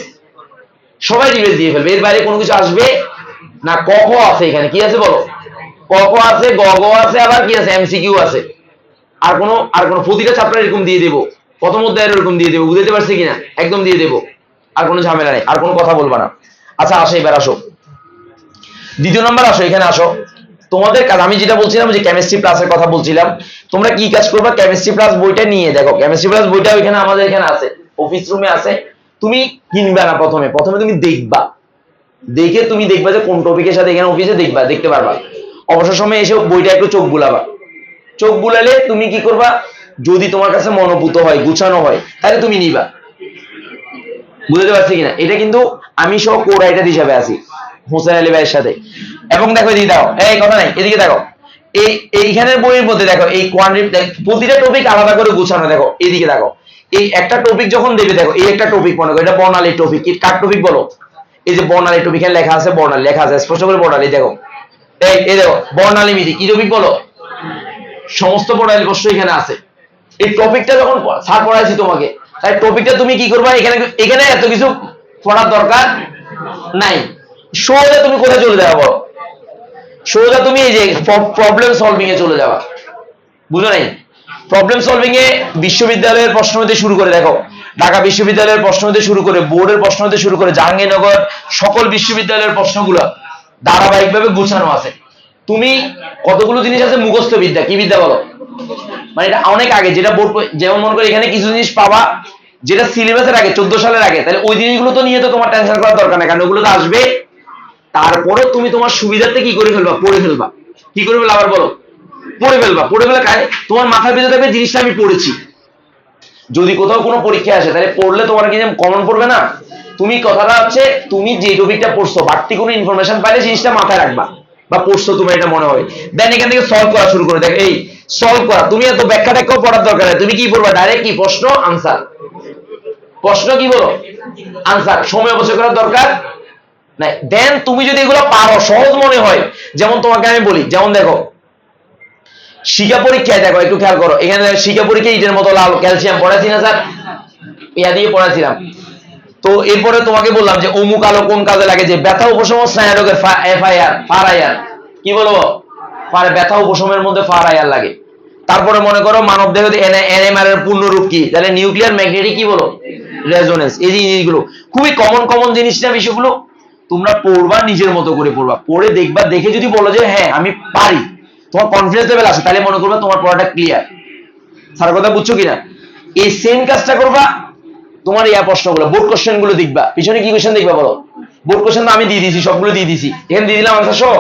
Speaker 1: সবাই রিভাইজ দিয়ে ফেলবে, এর বাইরে কোনো কিছু আসবে না। ক খ আছে, এখানে কি আছে বলো, ক খ আছে, গ গ আছে, আবার কি আছে, এমসিকিউ আছে। আর কোনো প্রতিটা চ্যাপ্টার এরকম দিয়ে দেবো, প্রথম অধ্যায়ের এরকম দিয়ে দেবো, বুঝতে পারছি কিনা, একদম দিয়ে দেবো, আর কোনো ঝামেলা নেই, আর কোনো কথা বলবা না। আচ্ছা আসো, এবার আসো দ্বিতীয় নম্বর, আসো এখানে আসো। তোমাদের কাজ আমি যেটা বলছিলাম, যে কেমিস্ট্রি প্লাসের কথা বলছিলাম, তোমরা কি কাজ করবা, কেমিস্ট্রি প্লাস বইটা নিয়ে দেখো, কেমিস্ট্রি প্লাস বইটা ওইখানে আমাদের এখানে আছে, অফিস রুমে আছে। তুমি কিনবা না, প্রথমে প্রথমে তুমি দেখবা, দেখে তুমি দেখবা যে কোন টপিকের সাথে এখানে অফিসে দেখবা, দেখতে পারবা। অবসর সময় এসে বইটা একটু চোখ বুলাবা, চোখ বুলালে তুমি কি করবা, যদি তোমার কাছে মনোভূত হয়, গুছানো হয়, তাহলে তুমি নিবা। বুঝতে পারছি কিনা, এটা কিন্তু আমি সহ কো রাইটার হিসাবে আছি হোসেন আলী ভাইয়ের সাথে। এবং দেখো এদিকে দেখো, এই কথা নাই, এদিকে দেখো, এইখানের বইয়ের মধ্যে দেখো, এই কোয়ান্টিটি প্রতিটা টপিক আলাদা করে গুছানো। দেখো এইদিকে দেখো, এই একটা টপিক যখন দেবে, দেখো এই একটা টপিক মনে করো, এটা বর্ণালী টপিক, কার টপিক বলো, এই যে বর্ণালী টপিক, এখানে লেখা আছে বর্ণালী, লেখা আছে স্পষ্ট করে বর্ণালী। দেখো এই দেখো বর্ণালী মিতি কি টপিক বলো, সমস্ত বর্ণালী প্রশ্ন এখানে আছে। এই টপিকটা যখন স্যার পড়াইছি তোমাকে, তাই টপিকটা তুমি কি করবা, এখানে এখানে এত কিছু পড়ার দরকার নাই, সোজা তুমি কোথায় চলে যাবা বলো, সোজা তুমি এই যে প্রবলেম সলভিং এ চলে যাবা। বুঝো নাই, প্রবলেম সলভিং এ বিশ্ববিদ্যালয়ের প্রশ্ন হতে শুরু করে, দেখো ঢাকা বিশ্ববিদ্যালয়ের প্রশ্ন হতে শুরু করে, বোর্ডের প্রশ্ন হতে শুরু করে, জাহাঙ্গীরনগর সকল বিশ্ববিদ্যালয়ের প্রশ্নগুলো ধারাবাহিকভাবে গুছানো আছে। তুমি কতগুলো জিনিস আছে, মুখস্থ বিদ্যা, কি বিদ্যা বলো, মানে এটা অনেক আগে, যেটা বোর্ড, যেমন মনে করো এখানে কিছু জিনিস পাবা যেটা সিলেবাসের আগে, 14 সালের আগে, তাহলে ওই জিনিসগুলো তো নিয়ে তো তোমার টেনশন করার দরকার নেই, কারণ ওগুলো তো আসবে। তারপরে তুমি তোমার সুবিধার্থে কি করে ফেলবা, পড়ে ফেলবা। কি করে ফেলবা আবার বলো, পড়ে ফেলবা, পড়ে ফেলে তোমার মাথার ভিতরে থাকবে জিনিসটা আমি পড়েছি। যদি কোথাও কোনো পরীক্ষা আসে, তাহলে পড়লে তোমার কি কমন পড়বে না। তুমি কথাটা হচ্ছে, তুমি যে টপিকটা পড়ছো, বাড়তি কোনো ইনফরমেশন পাইলে জিনিসটা মাথায় রাখবা, বা পড়ছো তোমার এটা মনে হবে, দেন এখান থেকে সলভ করা শুরু করে। দেখো এই সলভ করা, তুমি এত ব্যাখ্যা ট্যাখ্যাও পড়ার দরকার নেই, তুমি কি পড়বা, ডাইরেক্ট কি প্রশ্ন আনসার, প্রশ্ন কি বলো আনসার, সময় অপচয় করার দরকার নাই। দেন তুমি যদি এগুলো পারো, সহজ মনে হয়, যেমন তোমাকে আমি বলি, যেমন দেখো শিক্ষা পরীক্ষায়, দেখো একটু খেয়াল করো, এখানে শিক্ষা পরীক্ষায় ইটের মতো লাল ক্যালসিয়াম পড়াচ্ছি না স্যার, ইয়া দিয়ে পড়াচ্ছিলাম। তো এরপরে তোমাকে বললাম যে অমুক আলো কোন কাজে লাগে, যে ব্যথা উপশম স্নায়ুরোগের এফআইআর, ফার কি বলবো, ব্যথা উপশমের মধ্যে ফার লাগে। তারপরে মনে করো মানব দেহ এনএমআর এর পূর্ণরূপ কি, তাহলে নিউক্লিয়ার ম্যাগনেটিক কি বলো, রেজোনেন্স। এই জিনিসগুলো খুবই কমন কমন জিনিস না, বিষয়গুলো তোমরা পড়বা, নিজের মতো করে পড়বা, পড়ে দেখবা, দেখে যদি বলো যে হ্যাঁ আমি পারি, তোমার কনফিডেন্স লেভেল আছে, তাহলে মনে করবা তোমার পড়াটা ক্লিয়ার। স্যার কথা বুঝছো কিনা, এই সেম কাজটা করবা তোমার ইয়া প্রশ্নগুলো, বোর্ড কোশ্চেন গুলো দেখবা, পিছনে কি কোশ্চেন দেখবা বলো, বোর্ড কোশ্চেন তো আমি দিয়ে দিয়েছি, সবগুলো দিয়ে দিয়েছি, এখানে দিয়ে দিলাম আনসার সহ।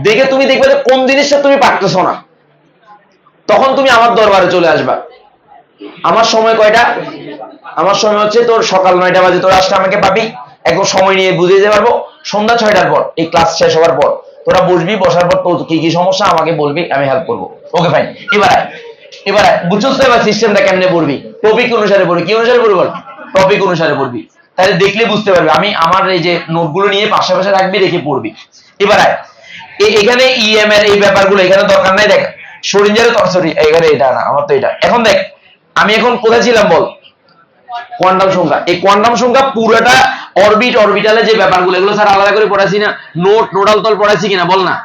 Speaker 1: দেখে তুমি দেখবে যে কোন জিনিসটা তুমি পারতেছো না, তখন তুমি আমার দরবারে চলে আসবা। আমার সময় কয়টা, আমার সময় হচ্ছে তোর সকাল 9টা বাজে, তোর আসলে আমাকে পাবি, একদম সময় নিয়ে বুঝে যেতে পারবো। সন্ধ্যা 6টার পর, এই ক্লাস শেষ হওয়ার পর তোরা বসবি, বসার পর তোর কি কি সমস্যা আমাকে বলবি, আমি হেল্প করবো। ওকে ফাইন, এবার বুঝছো তো, এবার সিস্টেমটা কেমনে পড়বি, টপিক অনুসারে পড়বি, কি অনুসারে পড়বি বল, টপিক অনুসারে পড়বি, তাহলে দেখলে বুঝতে পারবি। আমি আমার এই যে নোটগুলো নিয়ে পাশে পাশে রাখবি, দেখে পড়বি। এবার এখানে ইএম এর এই ব্যাপারগুলো এখানে দরকার নাই, দেখ সরিঞ্জারে তো, সরি এখানে এটা না, আমার তো এটা। এখন দেখ আমি এখন কোথায় ছিলাম বল, কোয়ান্টাম সংখ্যা। এই কোয়ান্টাম সংখ্যা পুরোটা অরবিট, অরবিটালে যে ব্যাপারগুলো, এগুলো স্যার আলাদা করে পড়াইছি না, নোডাল তল পড়াইছি কিনা বল না।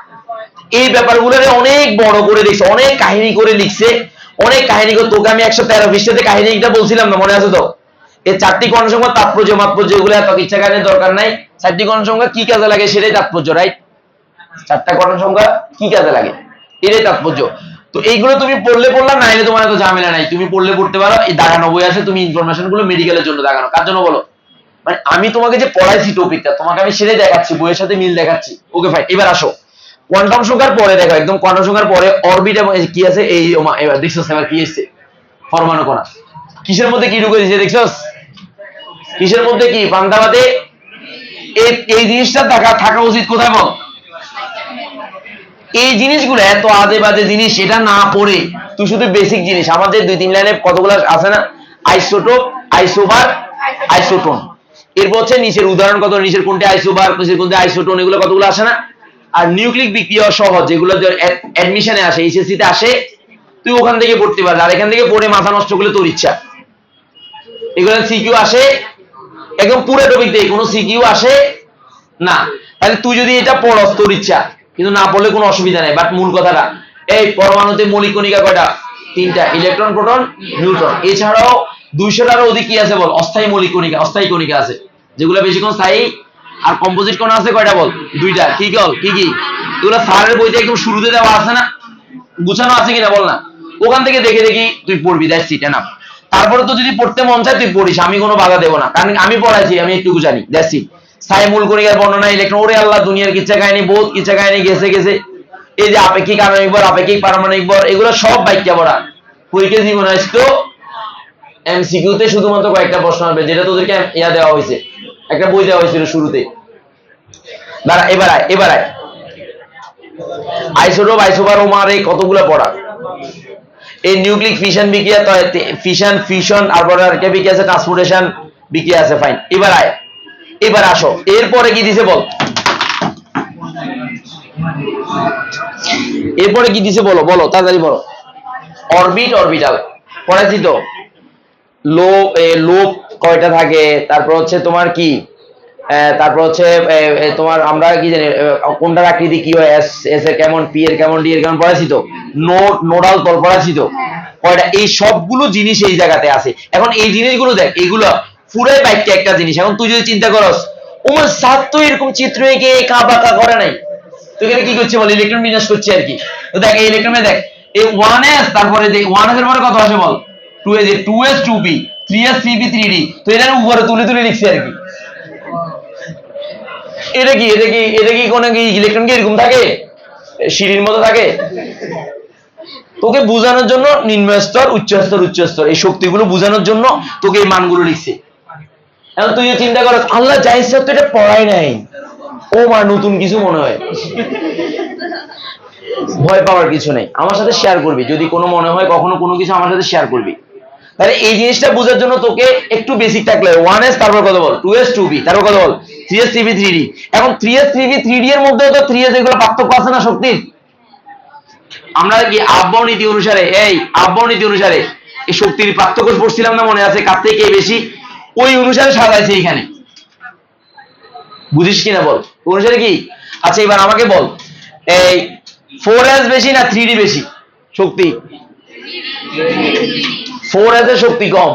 Speaker 1: এই ব্যাপারগুলো অনেক বড় করে লিখছে, অনেক কাহিনী করে লিখছে, অনেক কাহিনী করে। তোকে আমি 113 পৃষ্ঠাতে কাহিনীটা বলছিলাম না, মনে আছে তো, এই 4টি কোয়ান্টাম সংখ্যা তাৎপর্য মাৎপর্য এগুলো এত ইচ্ছা কাহিনীর দরকার নাই। 4টি কোয়ান্টাম সংখ্যা কি কাজে লাগে সেটাই তাৎপর্য, রাইট, 4টা কোয়ান্টাম সংখ্যা কি কাজে লাগে এটাই তাৎপর্য। তো এইগুলো তুমি পড়লে পড়লাম, নাইলে তোমার এত ঝামেলা নাই, তুমি পড়লে পড়তে পারো। এই দাগানো বই আছে, তুমি ইনফরমেশন গুলো মেডিকেলের জন্য দাগানো, কার জন্য বলো, মানে আমি তোমাকে যে পড়াইছি টপিকটা, তোমাকে আমি সেটাই দেখাচ্ছি, বইয়ের সাথে মিল দেখাচ্ছি। ওকে ফাইন, এবার আসো কোয়ান্টাম সংখ্যার পরে, দেখো একদম কোয়ান্টাম সংখ্যার পরে অরবিট এবং কি আছে, এই এবার দেখছো এবার কি এসছে, পরমাণু কণা। কিসের মধ্যে কি ঢুকে দিয়েছে দেখছস, কিসের মধ্যে কি, পান্তাবাদে। এই জিনিসটা থাকা উচিত কোথায় বল, এই জিনিসগুলো এত আজে বাজে জিনিস, এটা না পড়ে তুই শুধু বেসিক জিনিস, আমাদের 2-3 লাইনে কতগুলো আছে না, আইসোটোপ, আইসোবার, আইসোটোন, এরপর হচ্ছে নিচের উদাহরণ কত, নিচের কোনটি আইসোবার, নিচের কোনটি আইসোটোন, এগুলো কতগুলো আসে না, আর নিউক্লিক বিক্রিয়া সহজ, যেগুলো অ্যাডমিশনে আসে, এইচএসসি তে আসে, তুই ওখান থেকে পড়তে পারবি। আর এখান থেকে পড়ে মাথা নষ্ট করলে তোর ইচ্ছা। এগুলো সিকিউ আসে একদম পুরো টপিক দিয়ে, কোনো সিকিউ আসে না। তাহলে তুই যদি এটা পড়স তোর ইচ্ছা, কিন্তু না পড়লে কোনো অসুবিধা নেই। বাট মূল কথাটা, এই পরমাণুতে মৌলিক কণিকা কয়টা? 3টা, ইলেকট্রন, প্রোটন, নিউট্রন। এছাড়াও 200টারও অধিক কি আছে বল? অস্থায়ী মৌলিক কণিকা, অস্থায়ী কণিকা আছে, যেগুলো বেশিক্ষণ স্থায়ী। আর কম্পোজিট কণা আছে কয়টা বল? 2টা। কি বল? কি কি? এগুলো স্যারের বইতে একদম শুরুতে দেওয়া আছে না, গুছানো আছে কিনা বল না? ওখান থেকে দেখে দেখি তুই পড়বি, দ্যাটস ইট, না। তারপরে তো যদি পড়তে মন চায় তুই পড়িস, আমি কোনো বাধা দেবো না, কারণ আমি পড়াইছি, আমি একটু জানি, দ্যাটস ইট। স্থায়ী মূল কণিকার বর্ণনা, ইলেকট্রন, ওরে আল্লাহ, দুনিয়ার কিচ্ছা কাহিনী, বহুত কিচ্ছা কাহিনী গেছে গেছে। এই যে আপেক্ষিক আণবিক ভর, আপেক্ষিক পারমাণবিক ভর, এগুলো সব ব্যাখ্যা পড়া। পরীক্ষা জীবন আসতো এমসিকিউতে শুধুমাত্র কয়েকটা প্রশ্ন আসবে, যেটা তোদেরকে ইয়া দেওয়া হয়েছে, একটা বই দেওয়া হয়েছিল শুরুতে। দাঁড়া, এবার আয় আইসোটোপ, আইসোবার, ওমার, এই কতগুলো পড়া। এই নিউক্লিক ফিশন বিক্রিয়া, ফিশন আর বড় একটা বিক্রিয়া আছে, ট্রান্সপোর্টেশন বিক্রিয়া আছে, ফাইন। এবার আসো, এরপরে কি দিছে বল? এরপরে কি দিছে বলো, বলো তাড়াতাড়ি বলো। অরবিট, অরবিটাল পড়াইছি তো। লোব কয়টা থাকে, তারপর হচ্ছে তোমার কি, তারপর হচ্ছে তোমার আমরা কি জানি কোনটার আকৃতি কি হয়, এস এর কেমন, পি এর কেমন, ডি এর কেমন পড়াইছি তো। নোডাল তল পড়াইছি তো কয়টা। এই সবগুলো জিনিস এই জায়গাতে আছে। এখন এই জিনিসগুলো দেখ, এইগুলো পুরাই বাক্যে একটা জিনিস। এখন তুই যদি চিন্তা করস, ওমার সাত তো এরকম চিত্র এঁকে কা বাঁকা করে নাই, তুই এখানে কি করছিস বল? ইলেকট্রন বিন্যাস করছে আর কি। তো দেখ এই ইলেকট্রনে দেখ, এই 1s, তারপরে যে 1s এর পরে কত আসে বল? 2s, 2s 2p, 3s 3p 3d। তো এটা উপরে তুলে তুলে লিখছে আর কি। এটা কি কোনো কি ইলেকট্রন কি এরকম থাকে, সিঁড়ির মতো থাকে? তোকে বোঝানোর জন্য নিম্ন স্তর, উচ্চ স্তর, উচ্চ স্তর, এই শক্তিগুলো বোঝানোর জন্য তোকে এই মানগুলো লিখছে। এখন তুই চিন্তা কর, আল্লাহ জাহিদ স্যার তো এটা পড়াই নাই, ও মা নতুন কিছু মনে হয়। ভয় পাওয়ার কিছু নেই, আমার সাথে শেয়ার করবি যদি কোনো মনে হয় কখনো কোনো কিছু, আমার সাথে শেয়ার করবি। তাহলে এই জিনিসটা বোঝার জন্য তোকে একটু বেসিক থাকলে, 1s তারপর কত বল, 2s 2p তারপর কত বল, 3s 3p 3d। এখন 3s 3p 3d এর মধ্যে তো 3s এগুলো পার্থক্য আছে না শক্তির। আমরা কি আব্বাও নীতি অনুসারে, এই শক্তির পার্থক্য পড়ছিলাম না, মনে আছে? কার থেকে কে বেশি, ওই অনুসারে সাজাইছে এখানে, বুঝিস কিনা বল? অনুসারে কি। আচ্ছা এবার আমাকে বল, এই 4s বেশি না 3d বেশি শক্তি? 4s এর শক্তি কম,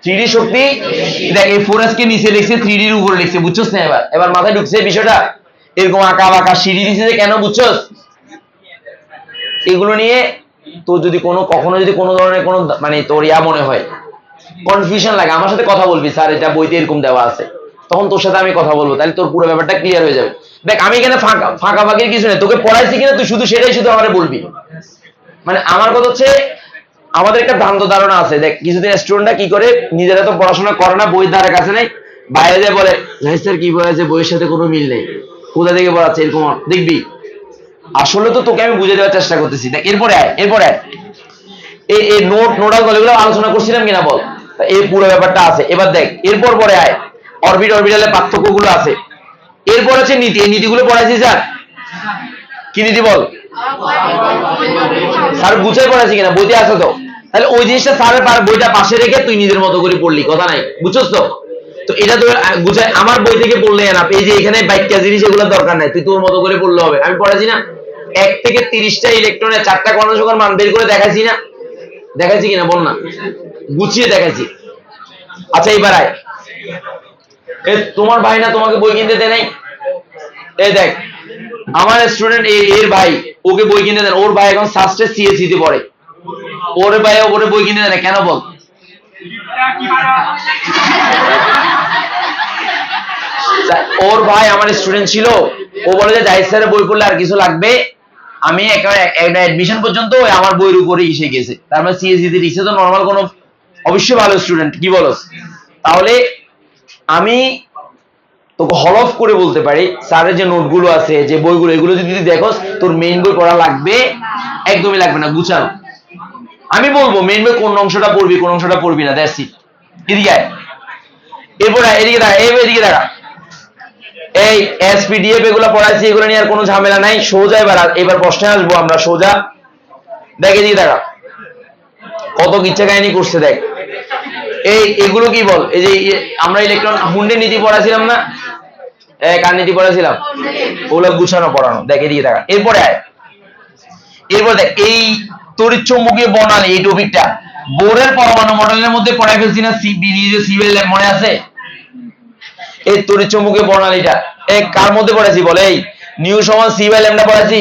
Speaker 1: 3d শক্তি। দেখ এই 4s কে নিচে লিখছে, 3d এর উপরে লিখছে, বুঝছস না? এবার মাথায় ঢুকছে বিষয়টা। এরকম আঁকা বাঁকা সিঁড়ি দিছে যে কেন, বুঝছস? এগুলো নিয়ে তোর যদি কখনো যদি কোনো ধরনের কোনো মানে তোর ইয়া মনে হয়, কনফিউশন লাগে, আমার সাথে কথা বলবি, স্যার এটা বইতে এরকম দেওয়া আছে, তখন তোর সাথে আমি কথা বলবো, তাহলে তোর পুরো ব্যাপারটা ক্লিয়ার হয়ে যাবে। দেখ আমি এখানে ফাঁকা ফাঁকির কিছু নেই, তোকে পড়াইছি কিনা তুই শুধু সেটাই শুধু আমারে বলবি। মানে আমার কথা হচ্ছে, আমাদের একটা ভ্রান্ত ধারণা আছে। দেখ কিছুদিন স্টুডেন্টরা কি করে, নিজেরা তো পড়াশোনা করে না, বইয়ের ধারে কাছে নেই, বাইরে যে বলে জাহিদ স্যার কি পড়াচ্ছে বইয়ের সাথে কোনো মিল নেই, কোথা থেকে পড়াচ্ছে, এরকম দেখবি। আসলে তো তোকে আমি বুঝে দেওয়ার চেষ্টা করতেছি। দেখ এরপরে এই নোডাল এগুলো আলোচনা করছিলাম কিনা বল, এই পুরো ব্যাপারটা আছে। এবার দেখ এরপর পরে আয় অরবিটালের পার্থক্য গুলো আছে। এরপর আছে নীতি, এই নীতিগুলো পড়াইছি স্যার, কি নীতি বল? স্যার গুছাই পড়াইছি কিনা, বইতে আছে তো? তাহলে ওই জিনিসটা স্যারের বইটা পাশে রেখে তুই নিজের মতো করে পড়লি, কথা নাই, বুঝছস তো? তো এটা তো গুছাই আমার বই থেকে পড়লে না, এই যে এখানে বাইকটা জিনিস এগুলো দরকার নাই, তুই তোর মতো করে পড়লে হবে। আমি পড়াইছি না 1 থেকে 30টা ইলেকট্রনে 4টা কর্ণসংখ্যার মান বের করে দেখাইছি না, দেখাইছি কিনা বল না? গুছিয়ে দেখাইছি। আচ্ছা এইবার আয়, তোমার ভাই না তোমাকে বই কিনতে দেয় নাই? এই দেখ আমার স্টুডেন্ট এর ভাই ওকে বই কিনে দেন, ওর ভাই এখন সাস্টে সিএসসি তে পড়ে, ওর ভাই ওরে বই কিনে দেন কেন বল? ওর ভাই আমার স্টুডেন্ট ছিল, ও বলে যে জাহিদ স্যারের বই পড়লে আর কিছু লাগবে, আমি একটা অ্যাডমিশন পর্যন্ত আমার বইয়ের উপরে এসে গেছে, তার মানে সিএসসি তে দিচ্ছে, তো নরমাল কোনো অবশ্যই ভালো স্টুডেন্ট, কি বলস? তাহলে আমি তোকে হলফ করে বলতে পারি, স্যারের যে নোটগুলো আছে, যে বইগুলো, এগুলো যদি দেখোস তোর মেইন বই পড়া লাগবে, একদমই লাগবে না, গুছানো। আমি বলবো মেইন বই কোন অংশটা পড়বি, কোন অংশটা পড়বি না, দ্যাটস ইট। এদিকে আয়, এরপর এদিকে দেখা, এদিকে দেখা, এই এসপিডিএফ এগুলো পড়াইছি, এগুলো নিয়ে আর কোনো ঝামেলা নাই। সোজা এবার প্রশ্নে আসবো আমরা সোজা। দেখে দিয়ে দেখা কত কিচ্ছা কাহিনী করছে দেখ। এগুলো কি বল, এই যে আমরা ইলেকট্রন হুন্ডের নীতি পড়াছিলাম না, কার নীতি পড়াছিলাম, ওগুলো গুছানো পড়ানো। দেখে দিয়ে দেখা। এরপরে আয়, এরপর দেখ এই তড়িৎ চৌম্বকীয় বর্ণালী, এই টপিকটা বোরের পরমাণু মডেলের মধ্যে পড়াই ফেলছি না, সিভিল মনে আছে? এই তড়িৎ চৌম্বকীয় বর্ণালীটা কার মধ্যে পড়াইছি বল? এই নিউ সমান সি বাই ল্যামডা পড়াইছি,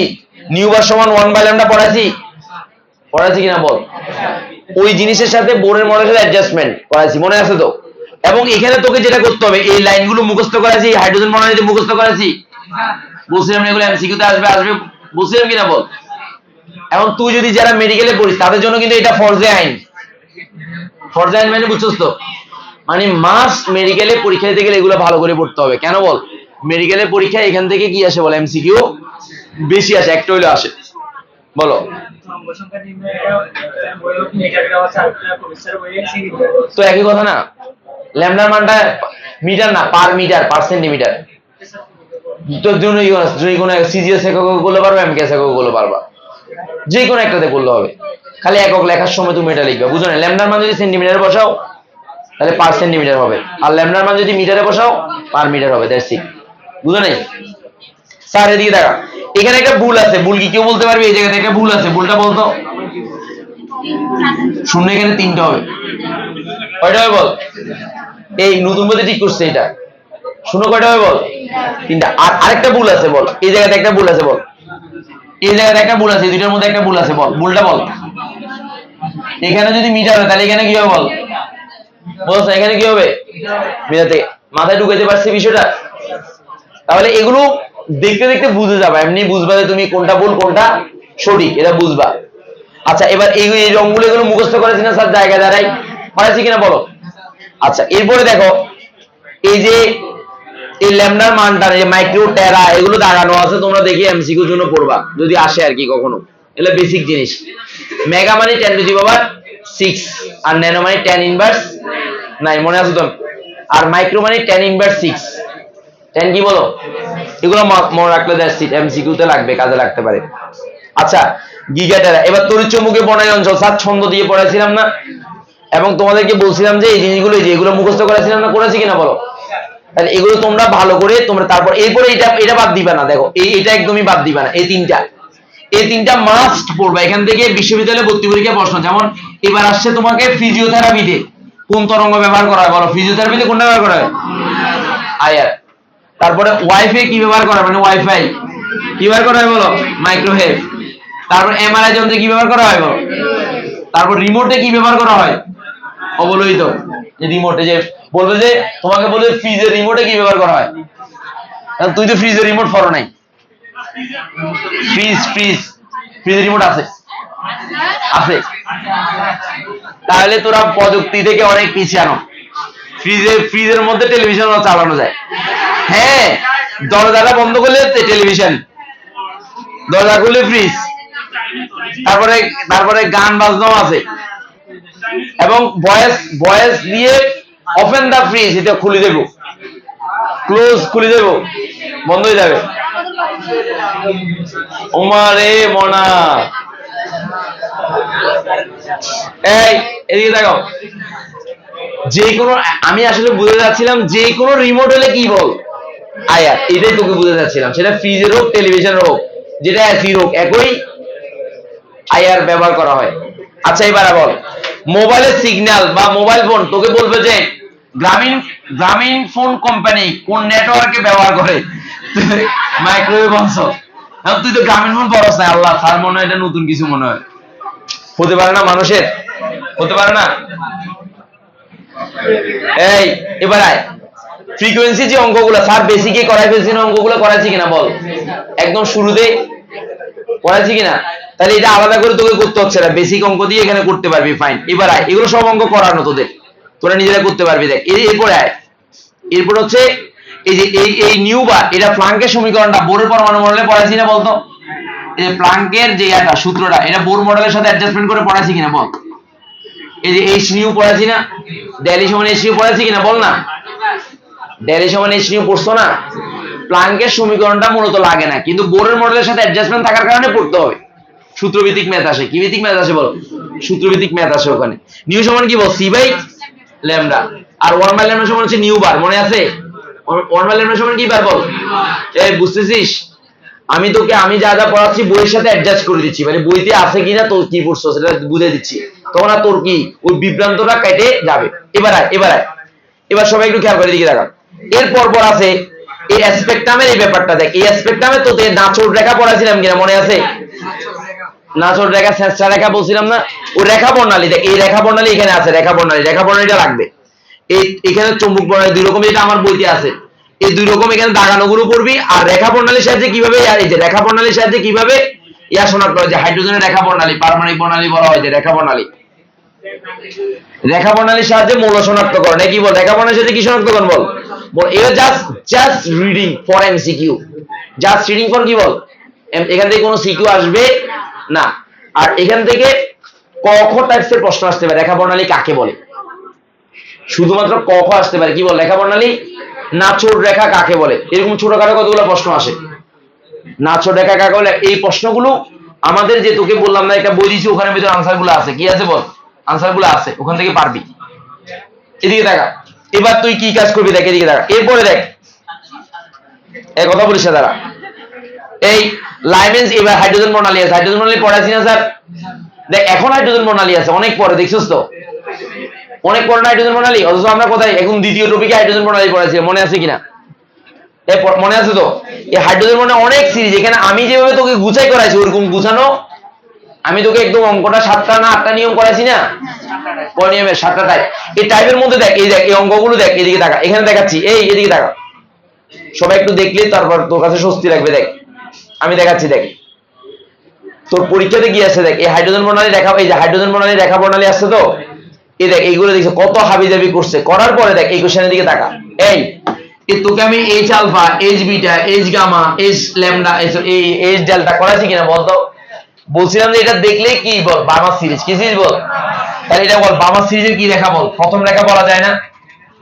Speaker 1: নিউ বার সমান 1 বাই ল্যামডা পড়াইছি কিনা বল? ওই জিনিসের সাথে বোরের মডেলের অ্যাডজাস্টমেন্ট পড়াইছি, মনে আছে তো? এবং এখানে তোকে যেটা করতে হবে, এই লাইনগুলো মুখস্থ করাইছি, হাইড্রোজেন বর্ণালীতে মুখস্থ করাইছি, বলছিলাম এগুলো এমসিকিউতে আসবে বলছিলাম কিনা বল? এখন তুই যদি যারা মেডিকেলে পড়িস তাদের জন্য কিন্তু এটা ফরজে আইন। ফরজে আইন মানে বুঝছস তো? মানে মাস্ট মেডিকেলে পরীক্ষা দিতে গেলে এগুলো ভালো করে পড়তে হবে। কেন বল? মেডিকেলের পরীক্ষা এখান থেকে কি আসে বল? এমসিকিউ বেশি আসে, একটা হইলে আসে। বলো তো একই কথা না? ল্যামডার মানটা মিটার না, পার মিটার, পার সেন্টিমিটার। তো যে কোনো সিজিএস একক গুলো পারবা, এমকেএস একক গুলো পারবা, যে কোনো একটাতে করলে হবে। খালি একক লেখার সময় তুমি এটা লিখবে, বুঝো না? ল্যামডার মান যদি সেন্টিমিটারে বসাও তাহলে পার সেন্টিমিটার হবে, আর ল্যামডার মান যদি মিটারে বসাও পার মিটার হবে। দ্যাটস ইট, বুঝো নাই? স্যার এদিকে দেখা, এখানে একটা ভুল আছে। ভুল কি কেউ বলতে পারবে? এই জায়গাতে একটা ভুল আছে, ভুলটা বলতো। শূন্য এখানে 3টা হবে। কয়টা হবে বল? এই নতুন বইতে ঠিক করছে এটা। শূন্য কয়টা হবে বল? 3টা। আর আরেকটা ভুল আছে বল, এই জায়গাতে একটা ভুল আছে বল, এই জায়গাতে একটা ভুল আছে, দুইটার মধ্যে একটা ভুল আছে বল, ভুলটা বল। এখানে যদি মিটার হয় তাহলে এখানে কি হবে বল? বলছ এখানে কি হবে? মিটার থেকে। মাথায় ঢুকাইতে পারছি বিষয়টা? তাহলে এগুলো দেখতে দেখতে বুঝে যাবে, এমনি বুঝবা যে তুমি কোনটা ভুল কোনটা সঠিক, এটা বুঝবা। আচ্ছা, এবার এই রংগুলো এগুলো মুখস্থ করেছি না স্যার জায়গায় দাঁড়াই? করেছি কিনা বলো? আচ্ছা, এরপরে দেখো এই যে এই ল্যামডার মানটা, এই মাইক্রো টেরা এগুলো দাগানো আছে, তোমরা দেখি এমসিকিউর জন্য পড়বা যদি আসে আর কি কখনো। এগুলো বেসিক জিনিস। মেগা মানে 10⁶, আর ন্যানো মানে 10⁻৯, মনে আছে তো? আর মাইক্রো মানে 10⁻6। 10 কি বলো? এগুলো মনে রাখলে এমসিকিউ তে লাগবে, কাজে লাগতে পারে। আচ্ছা, গিগা টেরা। এবার তড়িৎ চৌম্বকীয় বর্ণালী অঞ্চল স্যার ছন্দ দিয়ে পড়াইছিলাম না, এবং তোমাদেরকে বলছিলাম যে এই জিনিসগুলো এগুলো মুখস্থ করেছিলাম না, করেছি কিনা বলো? তাহলে এগুলো তোমরা ভালো করে তোমরা তারপর এরপরে এটা বাদ দিবা না। দেখো এটা একদমই বাদ দিবা না। এই তিনটা মাস্ট পড়বা। এখান থেকে বিশ্ববিদ্যালয়ে ভর্তি পরীক্ষা প্রশ্ন, যেমন এবার আসছে তোমাকে ফিজিওথেরাপিতে কোন তরঙ্গ ব্যবহার করা হয় বলো? ফিজিওথেরাপিতে কোনটা ব্যবহার করা হয়? আইআর। তারপরে ওয়াইফাই কি ব্যবহার করা হয়, মানে ওয়াইফাই কি ব্যবহার করা হয় বলো? মাইক্রোওয়েভ। তারপর এমআরআই যন্ত্রে কি ব্যবহার করা হয় বলো? তারপর রিমোটে কি ব্যবহার করা হয়? অবলোহিত। যে রিমোটে যে বলবে যে তোমাকে বলবে ফ্রিজের রিমোটে কি ব্যবহার করা হয়, তুই তো ফ্রিজের রিমোট পড়ো নাই। ফ্রিজের রিমোট আছে? তাহলে তোরা প্রযুক্তি থেকে অনেক পিছানো। ফ্রিজের মধ্যে টেলিভিশন চালানো যায়। হ্যাঁ, দরজাটা বন্ধ করলে টেলিভিশন, দরজা খুললে ফ্রিজ। তারপরে গান বাজনাও আছে, এবং ভয়েস দিয়ে ওপেন দা ফ্রিজ, এটা খুলে দেবো, ক্লোজ খুলে দেবো, বন্ধ হয়ে যাবে। ওমারে মনা, এই এদিকে দেখো, যে কোনো, আমি আসলে বুঝে যাচ্ছিলাম যে কোনো রিমোট হলে কি বল? আয়ার। এটাই তোকে বুঝে যাচ্ছিলাম, সেটা ফ্রিজের হোক টেলিভিশনের হোক, যেটা এসির হোক, একই আয়ার ব্যবহার করা হয়। আচ্ছা, এবার বল মোবাইলের সিগন্যাল বা মোবাইল ফোন, তোকে বলবে যে গ্রামীণ ফোন কোম্পানি কোন নেটওয়ার্কে ব্যবহার করে? মাইক্রোওয়েভ অঞ্চল। তুই তো গ্রামীণ ফোন পড়াস না। আল্লাহ, তার মনে হয় এটা নতুন কিছু মনে হয়, হতে পারে না? মানুষের হতে পারে না? এই এবার আয়, ফ্রিকোয়েন্সি যে অঙ্কগুলো স্যার বেসিকে করাই ফেলছি না, অঙ্কগুলো করাইছি কিনা বল? একদম শুরুতে করাইছি কিনা? তাহলে এটা আলাদা করে তোকে করতে হচ্ছে না, বেসিক অঙ্ক দিয়ে এখানে করতে পারবি, ফাইন। এবার আয়, এগুলো সব অঙ্ক করানো তোদের, তোরা নিজেরা করতে পারবি। দেখ এরপরে আয়, এরপর হচ্ছে এই যে এই নিউ বার, এটা প্লাঙ্কের সমীকরণটা বোরের পরমাণু মডেলে পড়াইছি না বলতো? এই যে প্লাঙ্কের যে সূত্রটা, এটা বোর মডেলের সাথে অ্যাডজাস্টমেন্ট করে পড়াইছি কিনা বল? এই যে এইচ নিউ পড়াইছি না, ডেল সমান এইচ নিউ পড়াইছি কিনা বল না? ডেল সমান এইচ নিউ পড়ছো না? প্লাঙ্কের সমীকরণটা মূলত লাগে না, কিন্তু বোরের মডেলের সাথে অ্যাডজাস্টমেন্ট থাকার কারণে পড়তে হবে। সূত্রভিত্তিক ম্যাথ আসে, কি ভিত্তিক ম্যাথ আসে বলো? সূত্রভিত্তিক ম্যাথ আসে ওখানে। নিউ সমান কি বল? C by lambda. আর 1 বাই ল্যামডা সমান হচ্ছে নিউ বার, মনে আছে? 1 বাই ল্যামডা সমান কি বার বল? এই বুঝতেছিস? আমি তোকে আমি যা যা পড়াচ্ছি বইয়ের সাথে অ্যাডজাস্ট করে দিচ্ছি, মানে বইতে আছে কিনা তোর কি পড়ছো সেটা বুঝে দিচ্ছি, তখন আর তোর কি ওই বিভ্রান্তটা কেটে যাবে। এবার সবাই একটু খেয়াল করে দিকে দেখা। এরপর আছে এই স্পেকট্রামের এই ব্যাপারটা দেখ। এই স্পেকট্রামে তোদের নাচড় রেখা পড়াছিলাম কিনা মনে আছে? নাচড় রেখা, শেষটা রেখা বলছিলাম না? ওই রেখা বর্ণালী দেখ, এই রেখা বর্ণালী এখানে আছে, রেখা বর্ণালীটা লাগবে। এই এখানে চৌম্বক বর্ণালী দুই রকম, এটা আমার বইতে আছে। এই দুই রকম এখানে দাগানো গুলো পড়বি। আর রেখা বর্ণালীর সাহায্যে কিভাবে, এই যে রেখা বর্ণালীর সাহায্যে কিভাবে ইয়া শনাক্ত হয়, যে হাইড্রোজেনের রেখা বর্ণালী, পারমাণবিক বর্ণালী বলা হয়, যে রেখা বর্ণালী। রেখা বর্ণালীর সাহায্যে মৌল শনাক্তকরণ, কি বল? রেখা বর্ণালীর সাহায্যে কি শনাক্তকরণ বল? এটা just reading for MCQ, just reading for কি বল? এখান থেকে কোনো সিকিউ আসবে না। আর এখান থেকে ক খ টাইপসের প্রশ্ন আসতে পারে। রেখা বর্ণালী কাকে বলে? শুধুমাত্র ক খ আসতে পারে। কি বল? রেখা বর্ণালী। নাচড় রেখা কাকে বলে? এরকম ছোটখাটো কতগুলো প্রশ্ন আসে। নাচড় রেখা কাকে বলে? এই প্রশ্নগুলো আমাদের, যে তোকে বললাম না একটা বই দিয়েছি, ওখানে ভিতরে আনসার গুলো আছে। কি আছে বল? আনসার গুলো আছে, ওখান থেকে পারবি। এদিকে দেখা। এবার তুই কি কাজ করবি দেখ, এদিকে দেখা। এরপরে দেখ, এই কথা বলিস না দাঁড়া। এই লাইমেন্স, এবার হাইড্রোজেন বর্ণালী আছে। হাইড্রোজেন বর্ণালী পড়াইছি না স্যার? দেখ এখন হাইড্রোজেন বর্ণালী আছে, অনেক পরে, দেখছিস তো? অনেক পরে হাইড্রোজেন বর্ণালী, অথচ আমরা কোথায় এখন দ্বিতীয় টপিকে হাইড্রোজেন বর্ণালী পড়াইছি, মনে আছে কিনা? মনে আছে তো? এই হাইড্রোজেন বর্ণালী অনেক সিরিজ, এখানে আমি যেভাবে তোকে গুছাই করাইছি ওরকম গুছানো। আমি তোকে একদম অঙ্কটা 7টা না 8টা নিয়ম করাইছি না? কয় নিয়মের? 7টা টাইপ। এই টাইপের মধ্যে দেখ, এই দেখ এই অঙ্কগুলো দেখ, এদিকে দেখা, এখানে দেখাচ্ছি, এই এদিকে দেখা। সবাই একটু দেখলে তারপর তোর কাছে স্বস্তি লাগবে। দেখ আমি দেখাচ্ছি, দেখ তোর পরীক্ষাতে কি আছে দেখ। এই হাইড্রোজেন বর্ণালী রেখা, এই যে হাইড্রোজেন বর্ণালী রেখা বর্ণালী আসছে তো, এই দেখ এইগুলো দেখছো কত হাবিজাবি করছে। করার পরে দেখ এই কোশ্চেনের দিকে তাকা। এই তোকে আমি H alpha, H beta, H gamma, H lambda, এই এইচ ডেল্টা করাইছি কিনা বলতো? বলছিলাম যে এটা দেখলেই কি বল? Balmer series. কি সিরিজ বল? তাহলে এটা বল, বার্মা সিরিজের কি রেখা বল? প্রথম রেখা বলা যায় না?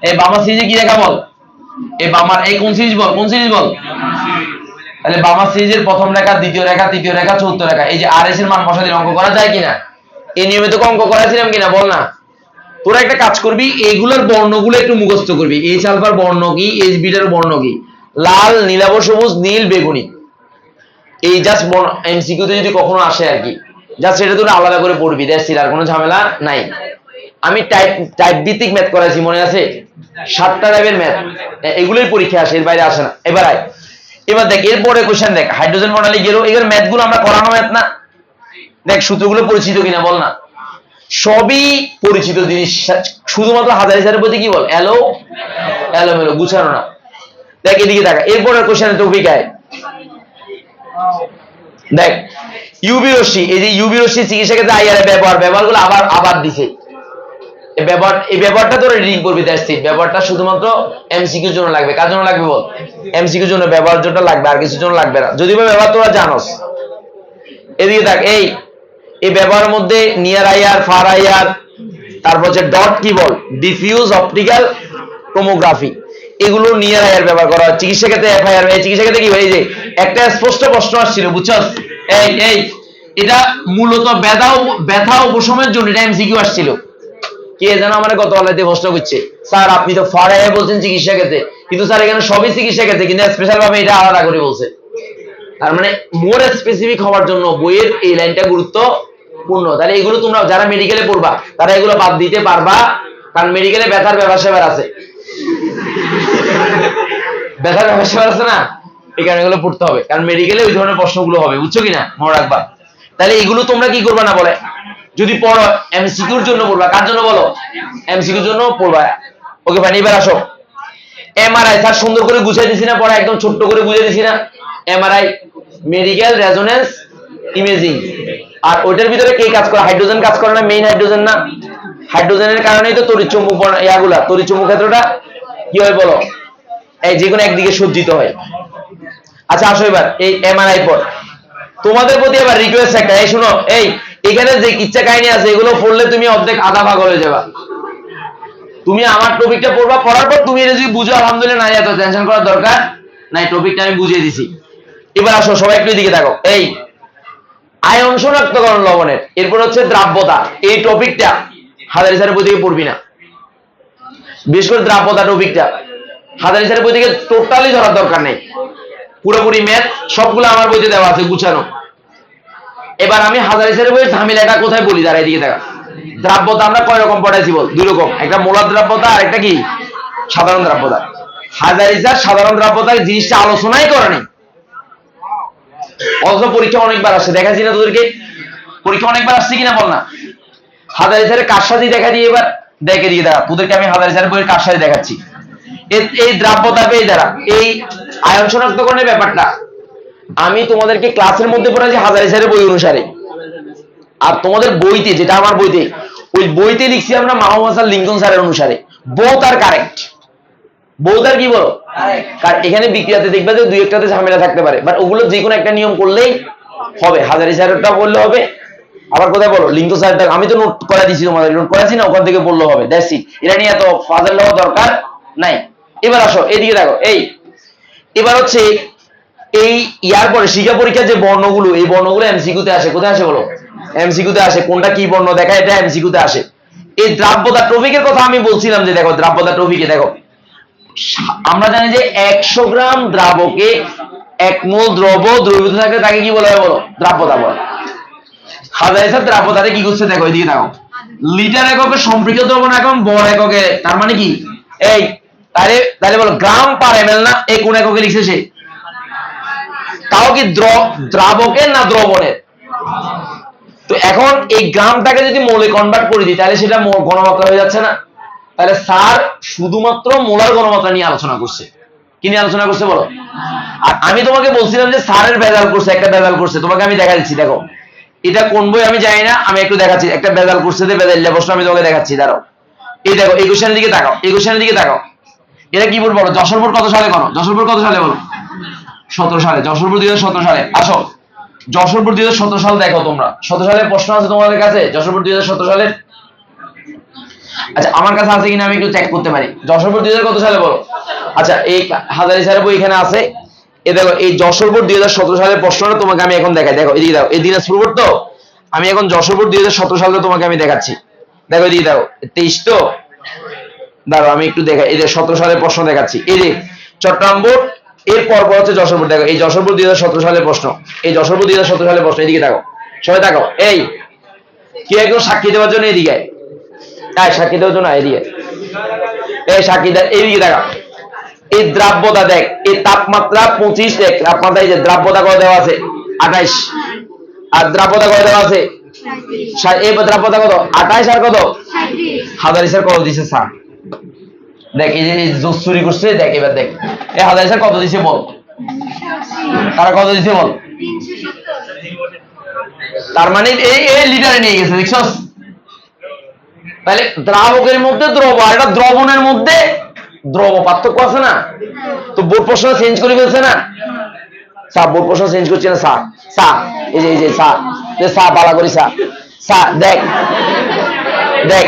Speaker 1: এই বার্মা সিরিজের কি রেখা বল? এই বার্মার এই কোন সিরিজ বল? কোন সিরিজ বল? তাহলে বার্মা সিরিজের প্রথম রেখা, দ্বিতীয় রেখা, তৃতীয় রেখা, চতুর্থ রেখা। এই যে আর এস এর মান বসা দিয়ে অঙ্ক করা যায় কিনা? এই নিয়মিত অঙ্ক করাছিলাম কিনা বল না? তোরা একটা কাজ করবি, এইগুলোর বর্ণগুলো একটু মুখস্থ করবি। এইচ আলফার বর্ণ কি, এইচ বিটার বর্ণ কি, লাল, নীলাভ, সবুজ, নীল, বেগুনি। এই জাস্ট এমসিকিউ তে যদি কখনো আসে আর কি, জাস্ট এটা তোরা আলাদা করে পড়বি, দেখছিস আর কোনো ঝামেলা নাই। আমি টাইপ ভিত্তিক ম্যাথ করাইছি, মনে আছে? 7টা টাইপের ম্যাথ, এগুলোই পরীক্ষা আসে, এর বাইরে আসে না। এবার দেখ এরপরে কোশ্চেন দেখ। হাইড্রোজেন বর্ণালী গেল, এগুলো ম্যাথগুলো আমরা করানো ম্যাথ না? দেখ সূত্রগুলো পরিচিত কিনা বল না? সবই পরিচিত জিনিস, শুধুমাত্র হাজারি স্যারের প্রতি কি বল? এলোমেলো গুছানো না। দেখ এদিকে দেখা, এরপরের কোশ্চেনে টপিক আয়। দেখ ইউভি রশ্মি, এই যে ইউভি রশ্মি চিকিৎসা ক্ষেত্রে আইআর ব্যবহারগুলো আবার দিছে। এই ব্যাপারটা তোরা রিডিং করবি। ব্যাপারটা শুধুমাত্র এমসিকিউর জন্য লাগবে। কার জন্য লাগবে বল? এমসিকিউর জন্য ব্যবহার জন্য লাগবে, আর কিছুর জন্য লাগবে না। যদিও ব্যবহার তোরা জানোস। এদিকে দেখ, এই ব্যবহারের মধ্যে নিয়ার আইআর, ফার আইআর, তারপর হচ্ছে ডট কি বল? Diffuse optical tomography. এগুলো নিয়ার আইআর ব্যবহার করা হয়। চিকিৎসা ক্ষেত্রে এফআইআর। এই চিকিৎসা ক্ষেত্রে কি হয়? এই যে একটা স্পষ্ট প্রশ্ন আসছিল, বুঝছস? এটা মূলত ব্যথা উপশমের জন্য এটা এমসিকিউ আসছিল। কে যেন আমার গত আলাদা প্রশ্ন করছে, স্যার আপনি তো ফার আইআর বলছেন চিকিৎসা ক্ষেত্রে, কিন্তু স্যার এখানে সবই চিকিৎসা ক্ষেত্রে, কিন্তু স্পেশাল ভাবে এটা আলাদা করে বলছে। তার মানে মোর স্পেসিফিক হওয়ার জন্য বইয়ের এই লাইনটা গুরুত্বপূর্ণ। তাহলে এগুলো তোমরা যারা মেডিকেলে পড়বা তারা এগুলো বাদ দিতে পারবা, কারণ মেডিকেলে ব্যথার ব্যবসা আছে, ব্যথার ব্যবসা আছে না, এই কারণে এগুলো পড়তে হবে, কারণ মেডিকেলে ওই ধরনের প্রশ্নগুলো হবে, বুঝছো কিনা? মনে রাখবা। তাহলে এগুলো তোমরা কি করবা না বলে, যদি পড়ো এমসিকিউর জন্য পড়বা। কার জন্য বলো? এমসিকিউর জন্য পড়বা। ওকে ভাই, এবার আসো এমআরআই। স্যার সুন্দর করে গুছিয়ে দিছি না পড়া? একদম ছোট্ট করে বুঝিয়ে দিছি না? MRI medical resonance imaging. আর ওইটার ভিতরে কে কাজ করে? হাইড্রোজেন কাজ করে না? মেইন হাইড্রোজেন না? হাইড্রোজেনের কারণেই তো তড়িৎচুম্বক ইয়াগুলা, তড়িৎচুম্বক ক্ষেত্রটা কি হয় বলো? এই যে কোনো একদিকে সজ্জিত হয়। আচ্ছা আসো এবার এই এমআরআই পর। তোমাদের প্রতি এবার রিকোয়েস্ট একটা, এই শুনো, এখানে যে ইচ্ছা কাহিনী আছে এগুলো পড়লে তুমি অর্ধেক আধা ভাগ হয়ে যাবা। তুমি আমার টপিকটা পড়বা, পড়ার পর তুমি এটা যদি বুঝো আলহামদুলিল্লাহ, নাই এত টেনশন করার দরকার না এই টপিকটা আমি বুঝিয়ে দিছি। এবার আসো সবাই একটু দিকে দেখো, এই আয়ন শনাক্তকরণ লবণের, এরপর হচ্ছে দ্রাব্যতা। এই টপিকটা হাজারি স্যারের বই থেকে পড়বি না, বিশেষ করে দ্রাব্যতা টপিকটা হাজারি স্যারের বই থেকে টোটালি ধরার দরকার নেই। পুরোপুরি ম্যাথ সবগুলো আমার বইতে দেওয়া আছে গুছানো। এবার আমি হাজারি স্যারের বইয়ের ঝামেলাটা কোথায় বলি, তারা এদিকে দেখা। দ্রাব্যতা আমরা কয় রকম পড়াইছি বল? দুই রকম, একটা মোলার দ্রাব্যতা আর একটা কি সাধারণ দ্রাব্যতা। হাজারি স্যার সাধারণ দ্রাব্যতার জিনিসটা আলোচনাই করেনি, অথচ পরীক্ষা অনেকবার আসছে। দেখাচ্ছি না তোদেরকে, পরীক্ষা অনেকবার আসছে কিনা বল না। হাজারি স্যারের কারসাজি দেখা দিয়ে এবার দেখে দিয়ে দেখা, তোদেরকে আমি হাজারি স্যারের বইয়ের কারসাজি দেখাচ্ছি। এই দ্রাব্যতা এই দ্বারা এই আয়ন শনাক্তকরণের ব্যাপারটা আমি তোমাদেরকে ক্লাসের মধ্যে পড়াচ্ছি হাজারি স্যারের বই অনুসারে। আর তোমাদের বইতে, যেটা আমার বইতে, ওই বইতে লিখছি আমরা মাহমুদ হাসান লিঙ্কন স্যারের অনুসারে। বোথ আর কারেক্ট, বোথ আর কি বলো, কারণ এখানে বিক্রিয়াতে দেখবে যে দুই একটাতে ঝামেলা থাকতে পারে, বাট ওগুলো যে কোনো একটা নিয়ম করলেই হবে। হাজারি স্যারেরটা বললে হবে, আবার কোথায় বলো লিঙ্কন স্যারটা আমি তো নোট করে দিছি, তোমাদের নোট করেছি না, ওখান থেকে বললে হবে। দ্যাটস ইট, এটা নিয়ে এত ফাজাল হওয়া দরকার নাই। এবার আসো এদিকে দেখো, এই এবার হচ্ছে এই ইয়ার পরে শিক্ষা পরীক্ষার যে বর্ণগুলো, এই বর্ণগুলো এমসিকিউতে আসে। কোথায় আসে বলো? এমসিকিউতে আসে। কোনটা কি বর্ণ দেখা, এটা এমসিকিউতে আসে। এই দ্রাব্যতা টপিকের কথা আমি বলছিলাম যে দেখো দ্রাব্যতা টপিকে দেখো, আমরা জানি যে 100 গ্রাম দ্রাবকে 1 মোল দ্রব দ্রবীভূত থাকলে তাকে কি বলা হয় বলো? দ্রাব্যতা বলে। হাজারি স্যার দ্রাব্যতারে কি করছে দেখো, এদিকে দেখো, লিটার এককে সম্পৃক্ত দ্রবণ এখন বড় এককে, তার মানে কি এই তাহলে তাহলে বলো গ্রাম পার এমএল না, এই কোন এককে লিখছে সে? তাও কি দ্রাবকের না দ্রবণের? তো এখন এই গ্রামটাকে যদি মোলে কনভার্ট করে দিই তাহলে সেটা ঘনমাত্রা হয়ে যাচ্ছে না? তাহলে স্যার শুধুমাত্র মোলার ঘনমাত্রা নিয়ে আলোচনা করছে। কি নিয়ে আলোচনা করছে বলো? আর আমি তোমাকে বলছিলাম যে স্যারের ভেজাল করছে, একটা ভেজাল করছে, তোমাকে আমি দেখা দিচ্ছি। দেখো এটা কোন বই আমি জানি না, আমি একটু দেখাচ্ছি। একটা ভেজাল করছে, ভেজাল প্রশ্ন আমি তোমাকে দেখাচ্ছি, দাঁড়াও। এই দেখো এই কোশ্চেনের দিকে তাকাও, এই কোশ্চেনের দিকে তাকাও। এটা কি বলবো বলো? যশোরপুর কত সালে করো? যশোরপুর কত সালে বলো? 17 সালে। যশোরপুর 2017 সালে। আসো যশোরপুর 2017 সাল দেখো তোমরা। 17 সালের প্রশ্ন আছে তোমাদের কাছে? যশোরপুর 2017 সালের, আচ্ছা আমার কাছে আছে কিনা আমি একটু চেক করতে পারি। যশোরপুর 2000 কত সালে বলো? আচ্ছা এই হাজারি স্যারের বই এখানে আছে। এই দেখো এই যশোরপুর 2017 সালের প্রশ্নটা তোমাকে আমি এখন দেখাই। দেখো এদিকে দেখো, এই দিনাজপুর তো, আমি এখন যশোরপুর 2017 সালে তোমাকে আমি দেখাচ্ছি। দেখো এদিকে দেখো 23 তো, দাঁড়াও আমি একটু দেখাই। এই যে 17 সালের প্রশ্ন দেখাচ্ছি। এই যে চট্টগ্রাম বোর্ড, এর পর হচ্ছে যশোরপুর। দেখো এই যশোরপুর 2017 সালের প্রশ্ন, এই যশোরপুর 2017 সালের প্রশ্ন। এদিকে দেখো সবাই দেখো, এই কি একদম সাক্ষী দেওয়ার জন্য এদিকে, তাই সাক্ষী দেওয়ার জন্য এদিকে, এই সাক্ষী এইদিকে দেখা। এই দ্রাব্যতা দেখ, এই তাপমাত্রা 25 দেখ, তাপমাত্রা এই যে দ্রাব্যতা কত দেওয়া আছে 28, আর দ্রাব্যতা কত দেওয়া আছে, এই দ্রাব্যতা কত 28 আর কত হাজারি স্যার কত দিছে স্যার দেখ। এই যে জোস চুরি করছে দেখ, এবার দেখ এই হাজারি স্যার কত দিছে বল, তারা কত দিছে বল। তার মানে এই লিটারে নিয়ে গেছে, দেখছস? তাহলে দ্রাবকের মধ্যে দ্রব আর এটা দ্রবণের মধ্যে দ্রব, পার্থক্য আছে না? তো বোর্ড প্রশ্ন চেঞ্জ করে ফেলছে না স্যার, বোর্ড প্রশ্ন চেঞ্জ করছে না স্যার। স্যার এই যে স্যার, যে স্যার বালা করি স্যার, স্যার দেখ দেখ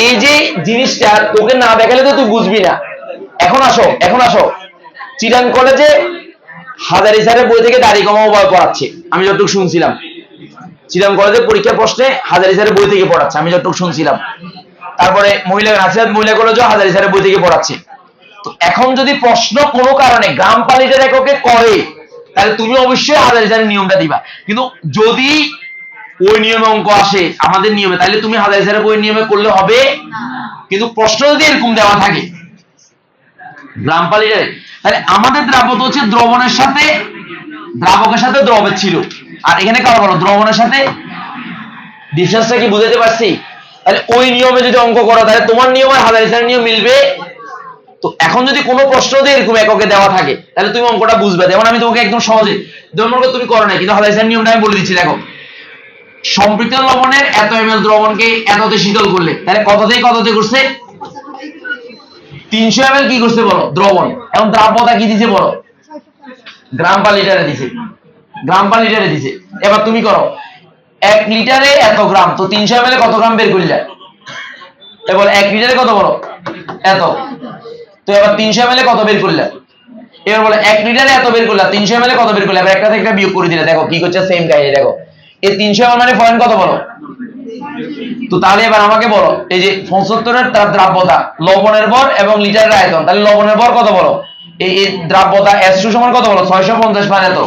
Speaker 1: এই যে জিনিসটা তোকে না দেখালে তো তুই বুঝবি না। এখন আসো, এখন আসো চিটাং কলেজে হাজারি স্যারের বই থেকে দাড়ি কমাও পড়াচ্ছে, আমি যতটুকু শুনছিলাম। চিটাং কলেজে পরীক্ষার প্রশ্নে হাজারি স্যারের বই থেকে পড়াচ্ছে, আমি যতটুকু শুনছিলাম। তারপরে মহিলা নাসিরাত মহিলা কলেজও হাজারি স্যারের বই থেকে পড়াচ্ছে। তো এখন যদি প্রশ্ন কোনো কারণে গ্রাম পার লিটার এককে করে, তাহলে তুমি অবশ্যই হাজারি স্যারের নিয়মটা দিবা। কিন্তু যদি ওই নিয়মে অঙ্ক আসে আমাদের নিয়মে, তাহলে তুমি হাজারি স্যারের বই নিয়মে করলে হবে। কিন্তু প্রশ্ন যদি এরকম দেওয়া থাকে গ্রাম পার লিটারে, তাহলে আমাদের দ্রাবক হচ্ছে দ্রবণের সাথে, দ্রাবকের সাথে দ্রবের ছিল, আর এখানে কারো বলো দ্রবণের সাথে। ডিফারেন্সটা কি বুঝাতে পারছি? তাহলে ওই নিয়মে যদি অঙ্ক করো তাহলে তোমার নিয়ম আর হাজারি স্যারের নিয়ম মিলবে। তো এখন যদি কোনো প্রশ্ন দিয়ে এরকম এককে দেওয়া থাকে তাহলে তুমি অঙ্কটা বুঝবে। যেমন আমি তোমাকে একদম সহজে, যেমন তুমি করো না, কিন্তু হাজারি স্যারের নিয়মটা আমি বলে দিচ্ছি। দেখো সম্পৃক্ত লবণের এত এমএল দ্রবণকে এততে শীতল করলে, তাহলে কততেই কততে করছে 300 এমএল কি করছে বলো দ্রবণ। এখন দ্রাব্যতা কি দিছে বলো? গ্রাম পার লিটারে দিছে, গ্রাম পার লিটারে দিছে। এবার তুমি করো 1 লিটারে এত গ্রাম, তো 300 এমএল কত গ্রাম বের করলে? এবার 1 লিটারে কত বলো এত, তো এবার 300 এমএল কত বের করলে? এবার বলে 1 লিটারে এত বের করলে 300 ml কত বের করলে, এবার একটা থেকে একটা বিয়োগ করে দিলে দেখো কি করছে, সেম কাহিনী দেখো। এই 300 ml মানে পয়েন্ট কত বলো তো, তাহলে এবার আমাকে বলো এই যে 75 এর তার দ্রাব্যতা, লবণের ভর এবং লিটারের আয়তন, তাহলে লবণের ভর কত বলো, এই দ্রাব্যতা S2 সমান কত বলো 650 মানে এত,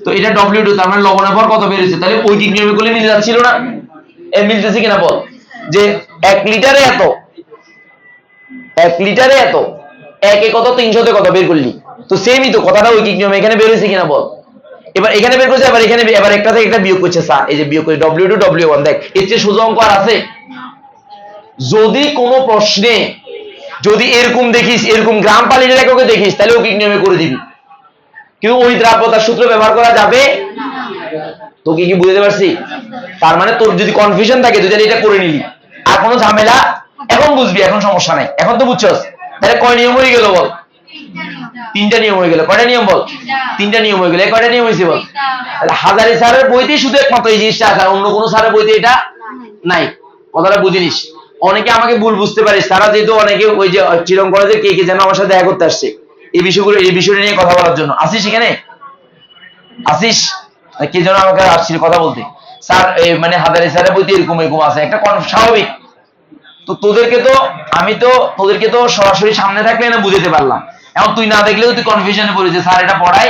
Speaker 1: তো এটা W2, তার মানে লবণের ভর কত বের হয়েছে, তাহলে ওই নিয়মে গুলো মিলে যাচ্ছিল না, এর মিলতেছে কিনা বল, যে 1 লিটারে এত, 1 লিটারে এত, একে কত 300 তে কত বের করলি, তো সেমই তো কথাটা ঐকিক নিয়মে এখানে বের হয়েছে কিনা বল। এবার এখানে বের করছে, আবার এখানে এবার একটা থেকে একটা বিয়োগ করছে স্যার, এই যে বিয়োগ করে W2 W1, দেখ এর চেয়ে সোজা অঙ্ক আর আছে? যদি কোনো প্রশ্নে যদি এরকম দেখিস, এরকম গ্রাম পার লিটার এককে দেখিস, তাহলে ঐকিক নিয়মে করে দিবি, কিন্তু ওই দ্রাব্যতার সূত্র ব্যবহার করা যাবে, তোকে কি বুঝতে পারছি? তার মানে তোর যদি কনফিউশন থাকে তুই তাহলে এটা করে নিলি, আর কোনো ঝামেলা, এখন বুঝবি, এখন সমস্যা নাই, এখন তো বুঝছস, তাহলে কয় নিয়ম হয়ে গেল বল, 3টা নিয়ম হয়ে গেল, কয়টা নিয়ম বল, 3টা নিয়ম হয়ে গেল, কয়টা নিয়ম হয়েছে বল, তাহলে হাজারি স্যারের বইতেই শুধু একমাত্র এই জিনিসটা আছে, আর অন্য কোনো স্যারের বইতে এটা নাই, কথাটা বুঝে নিস। অনেকে আমাকে ভুল বুঝতে পারিস, তারা যেহেতু অনেকে ওই যে চিরং কলেজে কে কে যেন আমার সাথে দেখা করতে আসছে এই বিষয়গুলো, এই বিষয়টা নিয়ে কথা বলার জন্য, আসিস এখানে, আসিস, কে যেন আমাকে আসছিল কথা বলতে, স্যার মানে হাজারি স্যারের বইতে এরকম এরকম আছে, একটা স্বাভাবিক, তো তোদেরকে তো আমি তো তোদেরকে তো সরাসরি সামনে থাকলে না বুঝাতে পারলাম, এখন তুই না দেখলেও তুই কনফিউশনে পড়ে যে স্যার এটা পড়াই,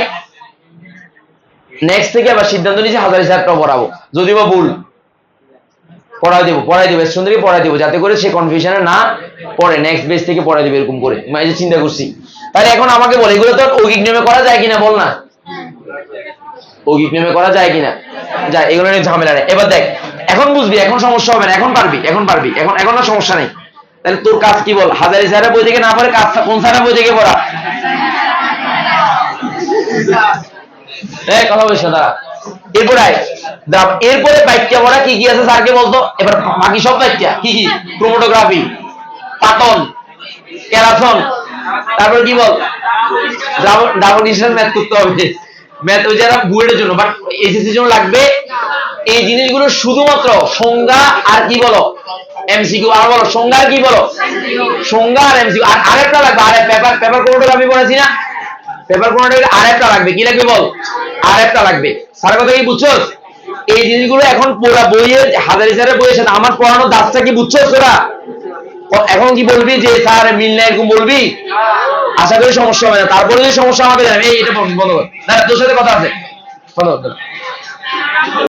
Speaker 1: নেক্সট থেকে আবার সিদ্ধান্ত নিয়েছি হাজারি স্যারটাও পড়াবো, যদিও বা ভুল পড়াই দেবো সুন্দরী পড়াই দেবো, যাতে করে সে কনফিউশনে না পড়ে, নেক্সট বেস থেকে পড়াই দেবে এরকম করে, আমি যে চিন্তা করছি। তাহলে এখন আমাকে বল এগুলো তো ঐকিক নিয়মে করা যায় কিনা বল না, ঐকিক নিয়মে করা যায় কিনা, যায়, এগুলো নিয়ে ঝামেলা নেই। এবার দেখ এখন বুঝবি, এখন সমস্যা হবে না, এখন পারবি, এখন আর সমস্যা নেই। তাহলে তোর কাজ কি বল, হাজারি স্যারের বই থেকে না পড়ে কাজ কোন স্যারের বই থেকে পড়া, কথা বলিস না দাঁড়া, এরপরে এরপরে ব্যাখ্যা পড়া কি কি আছে স্যারকে বলতো, এবার বাকি সব ব্যাখ্যা কি কি, ক্রোমাটোগ্রাফি, পাতন, ক্যারাসন, তারপর কি বল ডাবল ডিভিশন ম্যাথ করতে হবে, ম্যাথ ওই যারা বুয়েটের জন্য, বাট এইচএসসির জন্য লাগবে এই জিনিসগুলো শুধুমাত্র সংজ্ঞা আর কি বলো এমসিকিউ, আর বলো সংজ্ঞা আর কি বলো সংজ্ঞা আর এমসিকিউ, আর আরেকটা লাগবে, আরে পেপার ক্রোমাটোগ্রাফি পড়েছি না, পেপার ক্রোমাটোগ্রাফি আরেকটা লাগবে, কি লাগবে বল, আরেকটা লাগবে, স্যারের কথা কি বুঝছস? এই জিনিসগুলো এখন পুরো বইয়ের হাজারি স্যারের বইয়ের সাথে আমার পড়ানোর দাসটা কি বুঝছস তোরা? এখন কি বলবি যে স্যার মিল না, এরকম বলবি? আশা করি সমস্যা হবে না, তারপরে যদি সমস্যা আমাকে জানাবি, এটা বন্ধ কর, না তোর সাথে কথা আছে, বন্ধ কর।